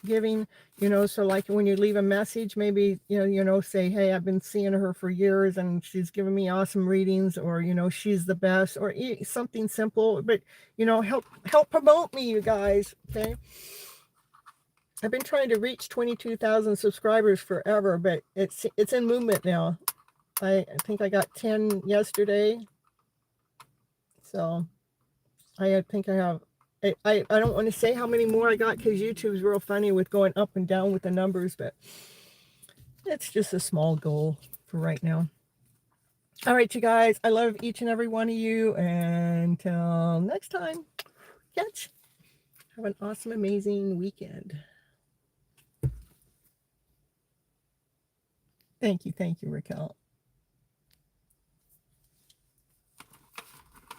you know. So like when you leave a message, maybe, you know, say, hey, I've been seeing her for years and she's giving me awesome readings, or, you know, she's the best, or something simple, but, you know, help promote me, you guys. Okay. I've been trying to reach 22,000 subscribers forever, but it's in movement now. I think I got 10 yesterday. So I think I have, I don't want to say how many more I got, because YouTube's real funny with going up and down with the numbers, but it's just a small goal for right now. All right, you guys, I love each and every one of you. And until next time, catch. Have an awesome, amazing weekend. Thank you, Raquel.